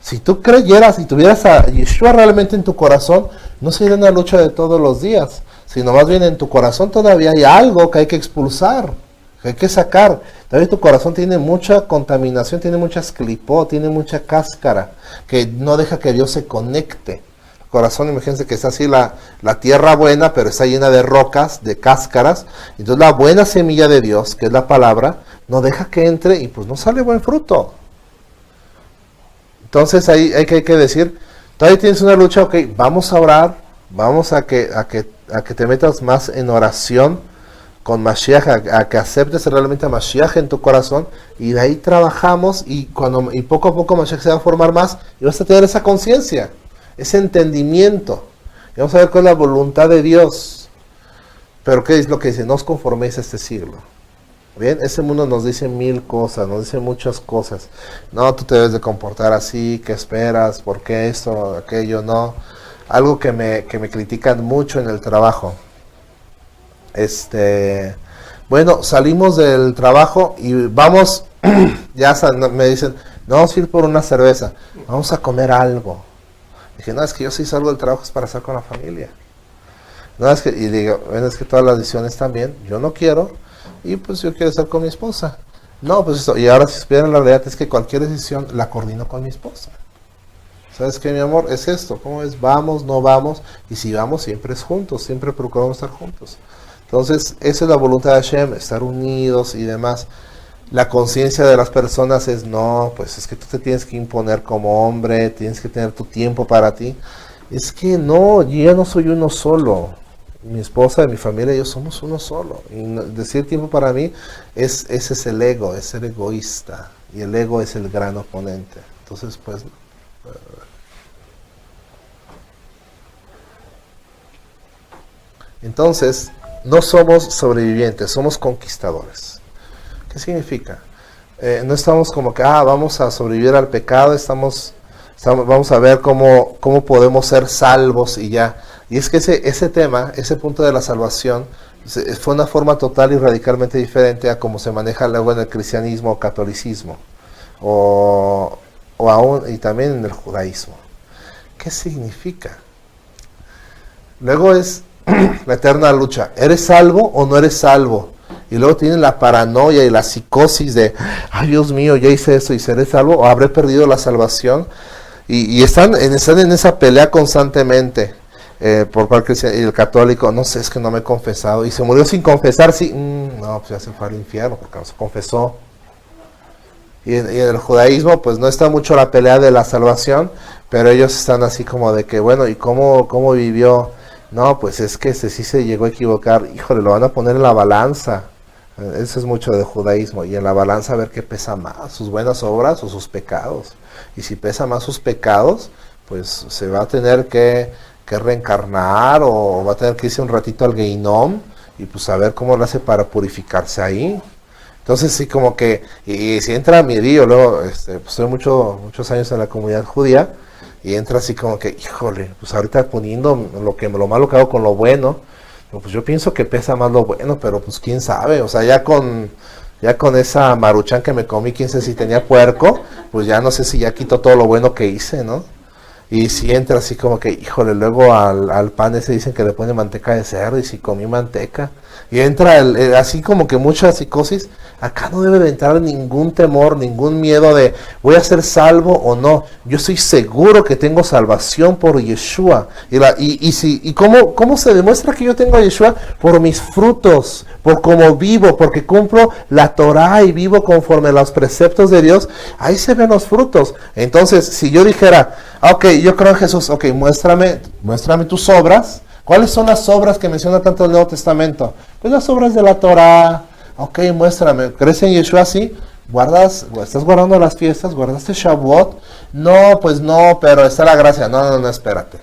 Si tú creyeras y tuvieras a Yeshua realmente en tu corazón, no sería una lucha de todos los días, sino más bien en tu corazón todavía hay algo que hay que expulsar, que hay que sacar. Todavía tu corazón tiene mucha contaminación, tiene muchas clipó, tiene mucha cáscara, que no deja que Dios se conecte. El corazón, imagínense que está así la tierra buena, pero está llena de rocas, de cáscaras. Entonces la buena semilla de Dios, que es la palabra, no deja que entre y pues no sale buen fruto. Entonces ahí hay que decir, todavía tienes una lucha, ok, vamos a orar, vamos a que te metas más en oración con Mashiach, a que aceptes realmente a Mashiach en tu corazón, y de ahí trabajamos, y poco a poco Mashiach se va a formar más, y vas a tener esa conciencia, ese entendimiento, y vamos a ver cuál es la voluntad de Dios. Pero ¿qué es lo que dice? No os conforméis a este siglo. Bien, ese mundo nos dice mil cosas, nos dice muchas cosas. No, tú te debes de comportar así, ¿qué esperas? ¿Por qué esto, aquello? No. Algo que me critican mucho en el trabajo. Bueno, salimos del trabajo y vamos, me dicen, no, vamos a ir por una cerveza, vamos a comer algo. Dije, no, es que yo sí salgo del trabajo es para estar con la familia. No, es que, y digo, bueno, es que todas las decisiones también, yo no quiero, y pues yo quiero estar con mi esposa. No, pues esto, y ahora si supieran la realidad es que cualquier decisión la coordino con mi esposa. ¿Sabes qué, mi amor? Es esto, ¿cómo es? Vamos, no vamos, y si vamos siempre es juntos, siempre procuramos estar juntos. Entonces, esa es la voluntad de Hashem, estar unidos y demás. La conciencia de las personas es, no, pues es que tú te tienes que imponer como hombre, tienes que tener tu tiempo para ti. Es que no, yo ya no soy uno solo. Mi esposa, mi familia y yo somos uno solo. Y decir tiempo para mí, ese es el ego, es ser egoísta. Y el ego es el gran oponente. Entonces, pues... Entonces, no somos sobrevivientes, somos conquistadores. ¿Qué significa? No estamos como que, vamos a sobrevivir al pecado, vamos a ver cómo podemos ser salvos y ya. Y es que ese tema, ese punto de la salvación, fue una forma total y radicalmente diferente a cómo se maneja luego en el cristianismo o catolicismo, o aún, y también en el judaísmo. ¿Qué significa? Luego es la eterna lucha, ¿eres salvo o no eres salvo? Y luego tienen la paranoia y la psicosis de, ay Dios mío, ya hice eso y seré salvo, o habré perdido la salvación. Y están en esa pelea constantemente, por parte y el católico, no sé, es que no me he confesado, y se murió sin confesar, sí, no, pues ya se fue al infierno porque no se confesó. Y en el judaísmo, pues no está mucho la pelea de la salvación, pero ellos están así como de que, bueno, ¿y cómo vivió? No, pues es que sí se llegó a equivocar, híjole, lo van a poner en la balanza. Eso es mucho de judaísmo, y en la balanza a ver qué pesa más, sus buenas obras o sus pecados. Y si pesa más sus pecados, pues se va a tener que reencarnar, o va a tener que irse un ratito al Geinom y pues a ver cómo lo hace para purificarse ahí. Entonces sí, como que, y si entra a mi río, luego pues estoy muchos años en la comunidad judía, Y entra así como que, híjole, pues ahorita poniendo lo malo que hago con lo bueno, pues yo pienso que pesa más lo bueno, pero pues quién sabe, o sea, ya con esa maruchan que me comí, quién sabe si tenía puerco, pues ya no sé si ya quitó todo lo bueno que hice, ¿no? Y si entra así como que, híjole, luego al pan ese dicen que le pone manteca de cerdo, y si comí manteca, y entra así como que mucha psicosis. Acá no debe de entrar ningún temor, ningún miedo de voy a ser salvo o no. Yo estoy seguro que tengo salvación por Yeshua. ¿Y cómo se demuestra que yo tengo a Yeshua? Por mis frutos, por cómo vivo, porque cumplo la Torah y vivo conforme a los preceptos de Dios. Ahí se ven los frutos. Entonces, si yo dijera, ok, yo creo en Jesús, ok, muéstrame tus obras. ¿Cuáles son las obras que menciona tanto el Nuevo Testamento? Pues las obras de la Torah. Ok, muéstrame. ¿Crees en Yeshua? Sí. ¿Estás guardando las fiestas? ¿Guardaste Shavuot? No, pues no, pero está la gracia. No, espérate.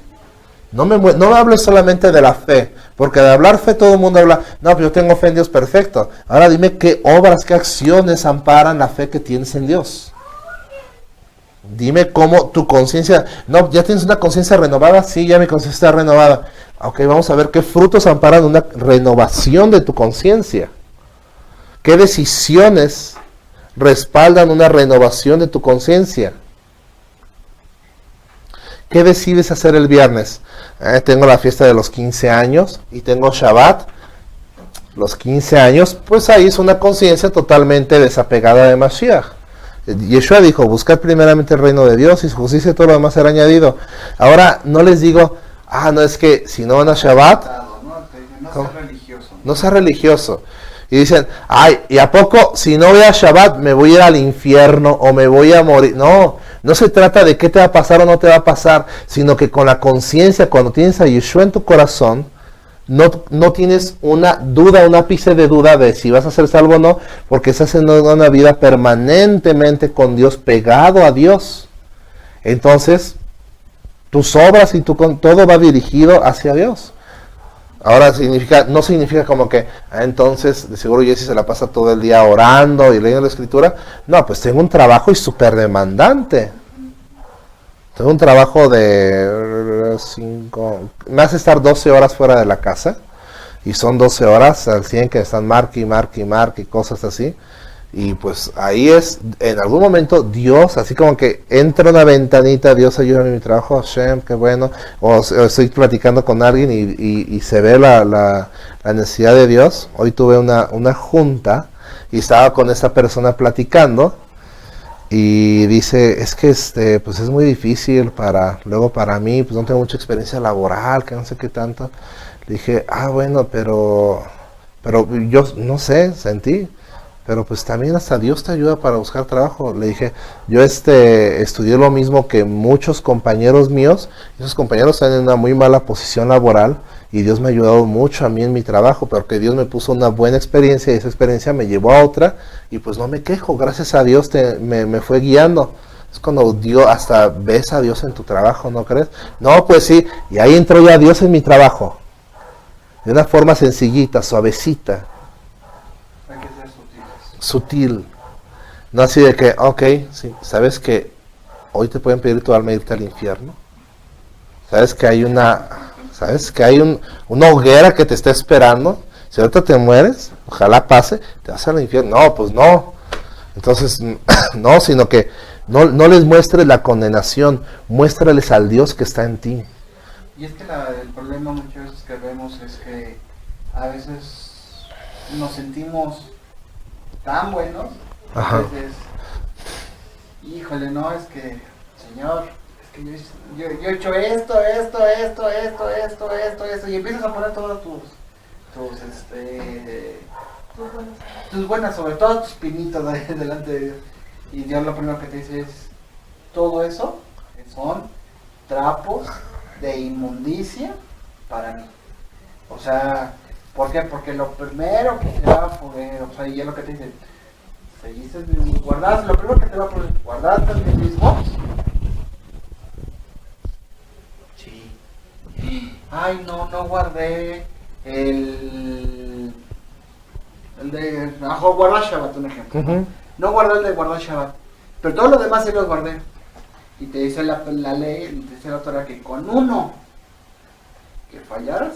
No me hables solamente de la fe, porque de hablar fe todo el mundo habla. No, pero yo tengo fe en Dios, perfecto. Ahora dime qué obras, qué acciones amparan la fe que tienes en Dios. Dime cómo tu conciencia. No, ¿ya tienes una conciencia renovada? Sí, ya mi conciencia está renovada. Ok, vamos a ver qué frutos amparan una renovación de tu conciencia. ¿Qué decisiones respaldan una renovación de tu conciencia? ¿Qué decides hacer el viernes? Tengo la fiesta de los 15 años y tengo Shabbat. Los 15 años, pues ahí es una conciencia totalmente desapegada de Mashiach. Yeshua dijo, buscad primeramente el reino de Dios y su justicia y todo lo demás será añadido. Ahora no les digo, no es que si no van a Shabbat, no sea religioso. No sea religioso. Y dicen, ¿y a poco si no voy a Shabbat me voy a ir al infierno o me voy a morir? No se trata de qué te va a pasar o no te va a pasar, sino que con la conciencia, cuando tienes a Yeshua en tu corazón, no tienes una duda, un ápice de duda de si vas a ser salvo o no, porque estás en una vida permanentemente con Dios, pegado a Dios. Entonces, tus obras y todo va dirigido hacia Dios. Ahora no significa como que, entonces, de seguro Jesse se la pasa todo el día orando y leyendo la escritura. No, pues tengo un trabajo y súper demandante. Tengo un trabajo de me hace estar 12 horas fuera de la casa. Y son 12 horas al 100 que están marque y cosas así. Y pues ahí es, en algún momento, Dios, así como que entra una ventanita, Dios ayúdame en mi trabajo, Hashem, qué bueno. O estoy platicando con alguien y se ve la necesidad de Dios. Hoy tuve una junta y estaba con esta persona platicando. Y dice, es que pues es muy difícil luego para mí, pues no tengo mucha experiencia laboral, que no sé qué tanto. Le dije, bueno, pero yo no sé, sentí, pero pues también hasta Dios te ayuda para buscar trabajo. Le dije, yo estudié lo mismo que muchos compañeros míos, y esos compañeros están en una muy mala posición laboral, y Dios me ha ayudado mucho a mí en mi trabajo, porque Dios me puso una buena experiencia, y esa experiencia me llevó a otra, y pues no me quejo, gracias a Dios me fue guiando. Es cuando Dios, hasta ves a Dios en tu trabajo, ¿no crees? No, pues sí, y ahí entró ya Dios en mi trabajo, de una forma sencillita, suavecita. Hay que ser sutiles. Sutil. No así de que, sí, ¿sabes que hoy te pueden pedir tu alma e irte al infierno? ¿Sabes que hay una hoguera que te está esperando? Si ahorita te mueres, ojalá pase, te vas al infierno. No, pues no. Entonces, no, sino que no les muestres la condenación, muéstrales al Dios que está en ti. Y es que el problema muchas veces que vemos es que a veces nos sentimos tan buenos, a veces, híjole, no, es que, Señor, es que yo he hecho esto, y empiezas a poner todas tus buenas, sobre todo tus pinitos delante de Dios. Y Dios lo primero que te dice es, todo eso son trapos de inmundicia para mí. O sea, ¿por qué? Porque lo primero que te va a poner, o sea, y es lo que te dice, guardaste, lo primero que te va a poner, ¿guardaste mis mismos? Sí. Ay, no guardé el de guardar Shabbat, un ejemplo. No guardé el de guardar Shabbat, pero todo lo demás sí los guardé. Y te dice la ley, te dice la Torah que con uno que fallaras,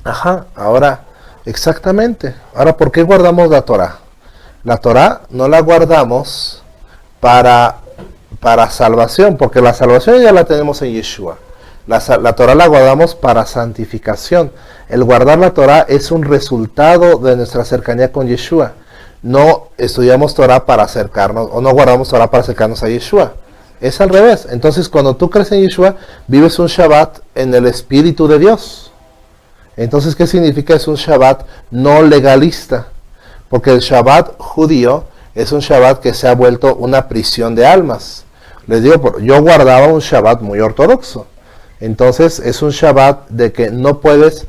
Ajá, ahora, exactamente. Ahora, ¿por qué guardamos la Torah? La Torah no la guardamos para salvación, porque la salvación ya la tenemos en Yeshua. La Torah la guardamos para santificación. El guardar la Torah es un resultado de nuestra cercanía con Yeshua. No estudiamos Torah para acercarnos, o no guardamos Torah para acercarnos a Yeshua. Es al revés. Entonces, cuando tú crees en Yeshua, vives un Shabbat en el Espíritu de Dios. Entonces, ¿qué significa? Es un Shabbat no legalista. Porque el Shabbat judío es un Shabbat que se ha vuelto una prisión de almas. Les digo, yo guardaba un Shabbat muy ortodoxo. Entonces, es un Shabbat de que no puedes,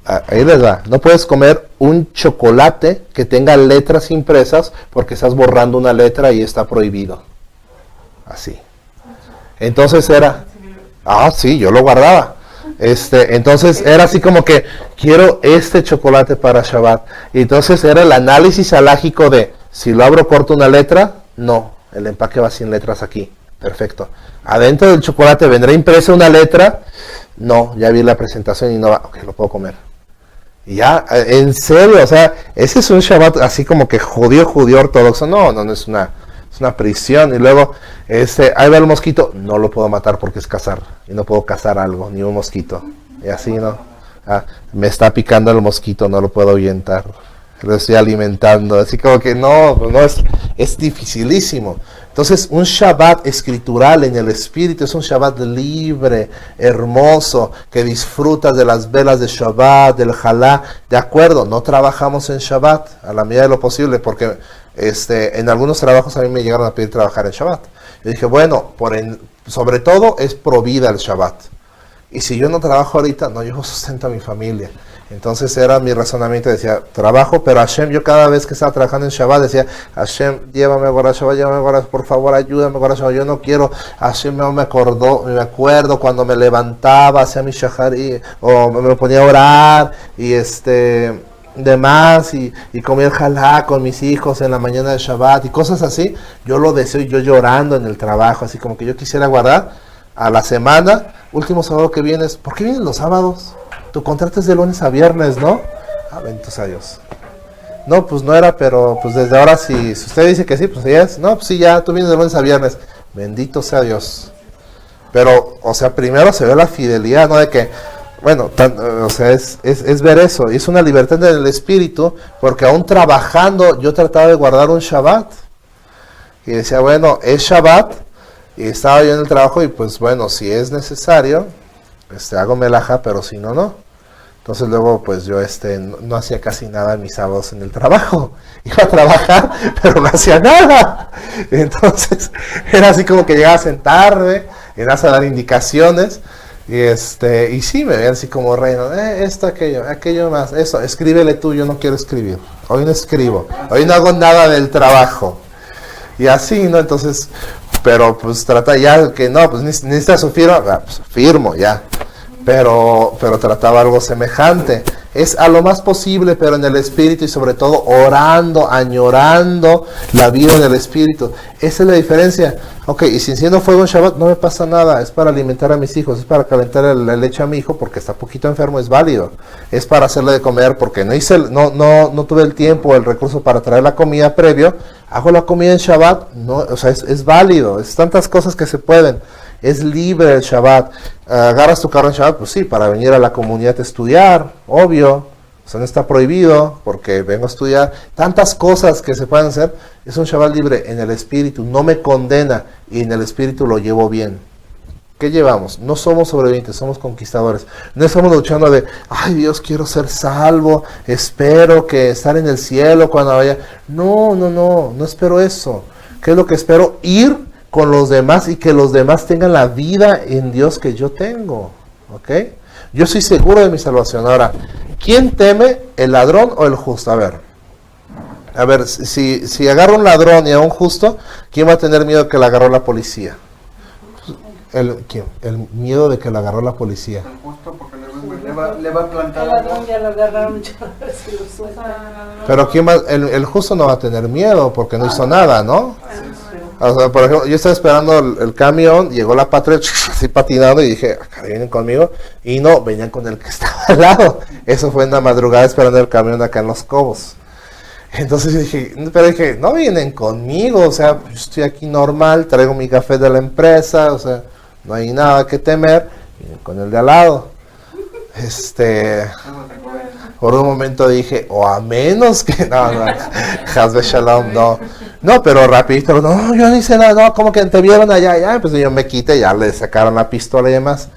ahí les da, no puedes comer un chocolate que tenga letras impresas porque estás borrando una letra y está prohibido. Así. Entonces era, sí, yo lo guardaba. Entonces era así como que quiero este chocolate para Shabbat. Y entonces era el análisis alágico de si lo abro corto una letra, no, el empaque va sin letras aquí. Perfecto. Adentro del chocolate vendrá impresa una letra, no, ya vi la presentación y no va, ok, lo puedo comer. Y ya, en serio, o sea, ese es un Shabbat así como que judío ortodoxo, no es una prisión. Y luego, ahí va el mosquito, no lo puedo matar porque es cazar, y no puedo cazar algo, ni un mosquito, y así, ¿no? Me está picando el mosquito, no lo puedo ahuyentar, lo estoy alimentando, así como que no, es dificilísimo. Entonces, un Shabbat escritural en el Espíritu es un Shabbat libre, hermoso, que disfrutas de las velas de Shabbat, del Jalá. De acuerdo, no trabajamos en Shabbat a la medida de lo posible, porque en algunos trabajos a mí me llegaron a pedir trabajar en Shabbat. Yo dije, bueno, sobre todo es pro vida el Shabbat. Y si yo no trabajo ahorita, no, yo sustento a mi familia. Entonces era mi razonamiento, decía, trabajo, pero Hashem, yo cada vez que estaba trabajando en Shabbat decía, Hashem, llévame a guardar Shabbat, por favor, ayúdame a guardar Shabbat, yo no quiero, Hashem me acuerdo cuando me levantaba, hacía mi shahari, o me ponía a orar, y demás, y comía el jalá con mis hijos en la mañana de Shabbat, y cosas así, yo lo deseo, y yo llorando en el trabajo, así como que yo quisiera guardar a la semana, último sábado que vienes, ¿por qué vienen los sábados? Tu contrato es de lunes a viernes, ¿no? Benditos a Dios. No, pues no era, pero pues desde ahora si usted dice que sí, pues ya es. No, pues sí, ya, tú vienes de lunes a viernes. Bendito sea Dios. Pero, o sea, primero se ve la fidelidad, ¿no? De que, bueno, o sea, es ver eso. Y es una libertad del espíritu, porque aún trabajando yo trataba de guardar un Shabbat. Y decía, bueno, es Shabbat. Y estaba yo en el trabajo y pues bueno, si es necesario, hago melajá, pero si no, no. Entonces luego pues yo no hacía casi nada en mis sábados en el trabajo. Iba a trabajar, pero no hacía nada. Entonces era así como que llegabas en tarde, ibas a dar indicaciones, y sí, me veían así como reino, esto, aquello más, eso, escríbele tú, yo no quiero escribir. Hoy no escribo, hoy no hago nada del trabajo. Y así, ¿no? Entonces, pero pues trata ya que no, pues necesitas su firma, pues firmo ya. Pero trataba algo semejante. Es a lo más posible, pero en el Espíritu y sobre todo orando, añorando la vida en el Espíritu. Esa es la diferencia. Ok, y si enciendo fuego en Shabbat no me pasa nada. Es para alimentar a mis hijos, es para calentar la leche a mi hijo porque está poquito enfermo, es válido. Es para hacerle de comer porque no tuve el tiempo o el recurso para traer la comida previo. Hago la comida en Shabbat, no, o sea, es válido. Es tantas cosas que se pueden. Es libre el Shabbat. Agarras tu carro en Shabbat, pues sí, para venir a la comunidad a estudiar, obvio. O sea, no está prohibido porque vengo a estudiar. Tantas cosas que se pueden hacer. Es un Shabbat libre en el espíritu. No me condena y en el espíritu lo llevo bien. ¿Qué llevamos? No somos sobrevivientes, somos conquistadores. No estamos luchando de, ay Dios, quiero ser salvo. Espero que estar en el cielo cuando vaya. No espero eso. ¿Qué es lo que espero? Ir con los demás y que los demás tengan la vida en Dios que yo tengo, ¿ok? Yo soy seguro de mi salvación. Ahora, ¿quién teme, el ladrón o el justo? A ver, si agarro un ladrón y a un justo, ¿quién va a tener miedo que le agarró la policía? ¿Quién? El miedo de que le agarró la policía. El justo porque le ves muy lejos. Le va a plantar El algo. ladrón ya lo agarraron, ya a ver si lo suelta. Pero ¿quién va? El justo no va a tener miedo porque no hizo nada, ¿no? Así es. O sea, por ejemplo, yo estaba esperando el camión, llegó la patrulla así patinando y dije, acá vienen conmigo. Y no, venían con el que estaba al lado. Eso fue en la madrugada esperando el camión acá en Los Cobos. Entonces dije, no vienen conmigo, o sea, yo estoy aquí normal, traigo mi café de la empresa, o sea, no hay nada que temer, vienen con el de al lado. Por un momento dije, o a menos que, no, Hazbe Shalom, no. No, pero rapidito, no, yo no hice nada, no, como que te vieron allá, ya, pues yo me quité, ya le sacaron la pistola y demás.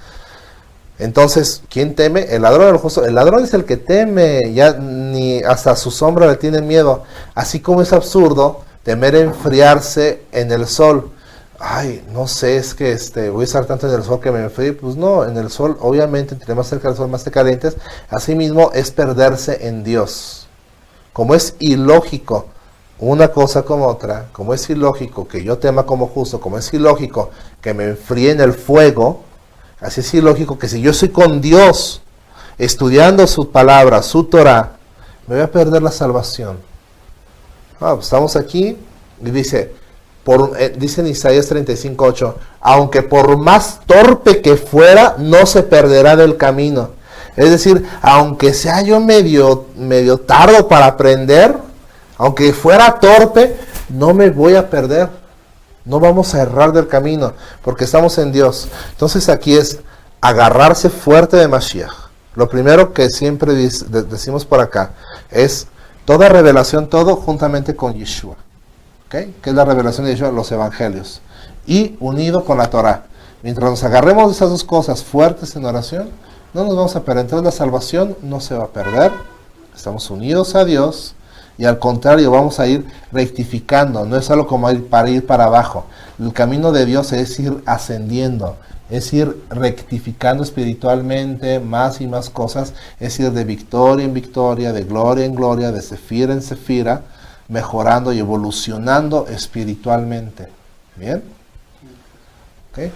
Entonces, ¿quién teme? El ladrón del justo. El ladrón es el que teme, ya ni hasta su sombra le tiene miedo. Así como es absurdo temer enfriarse en el sol. Ay, no sé, es que voy a estar tanto en el sol que me enfríe. Pues no, en el sol, obviamente, entre más cerca del sol, más te calientes. Asimismo, es perderse en Dios. Como es ilógico una cosa como otra, como es ilógico que yo tema como justo, como es ilógico que me enfríe en el fuego, así es ilógico que si yo estoy con Dios, estudiando su palabra, su Torah, me voy a perder la salvación. Pues estamos aquí y dice en Isaías 35:8, aunque por más torpe que fuera, no se perderá del camino. Es decir, aunque sea yo medio tardo para aprender, aunque fuera torpe, no me voy a perder. No vamos a errar del camino, porque estamos en Dios. Entonces aquí es agarrarse fuerte de Mashiach. Lo primero que siempre decimos por acá es toda revelación, todo juntamente con Yeshua. ¿Okay? ¿Qué es la revelación de Yeshua? Los evangelios. Y unido con la Torah. Mientras nos agarremos de esas dos cosas fuertes en oración, no nos vamos a perder. Entonces la salvación no se va a perder. Estamos unidos a Dios. Y al contrario, vamos a ir rectificando. No es algo como para ir para abajo. El camino de Dios es ir ascendiendo. Es ir rectificando espiritualmente más y más cosas. Es ir de victoria en victoria, de gloria en gloria, de sefira en sefira, mejorando y evolucionando espiritualmente. ¿Bien? ¿Okay?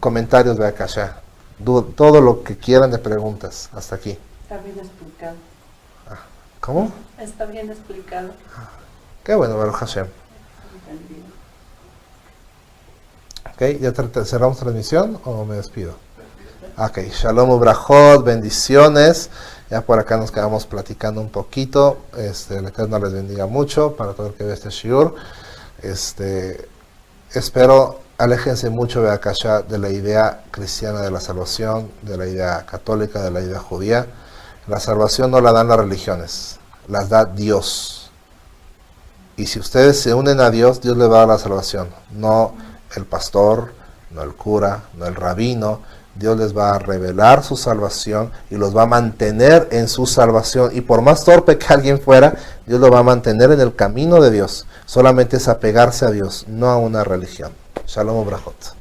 Comentarios de acá ya. Todo lo que quieran de preguntas. Hasta aquí. Está bien explicado. ¿Cómo? Está bien explicado. Qué bueno, Baruch Hashem. Ok, ¿ya cerramos transmisión o me despido? Ok, Shalom Ubrajot, bendiciones. Ya por acá nos quedamos platicando un poquito. El Eterno les bendiga mucho para todo el que ve este shiur. Espero, aléjense mucho de acá de la idea cristiana de la salvación, de la idea católica, de la idea judía. La salvación no la dan las religiones, las da Dios. Y si ustedes se unen a Dios, Dios les va a dar la salvación. No el pastor, no el cura, no el rabino. Dios les va a revelar su salvación y los va a mantener en su salvación. Y por más torpe que alguien fuera, Dios lo va a mantener en el camino de Dios. Solamente es apegarse a Dios, no a una religión. Shalom Ubrajot.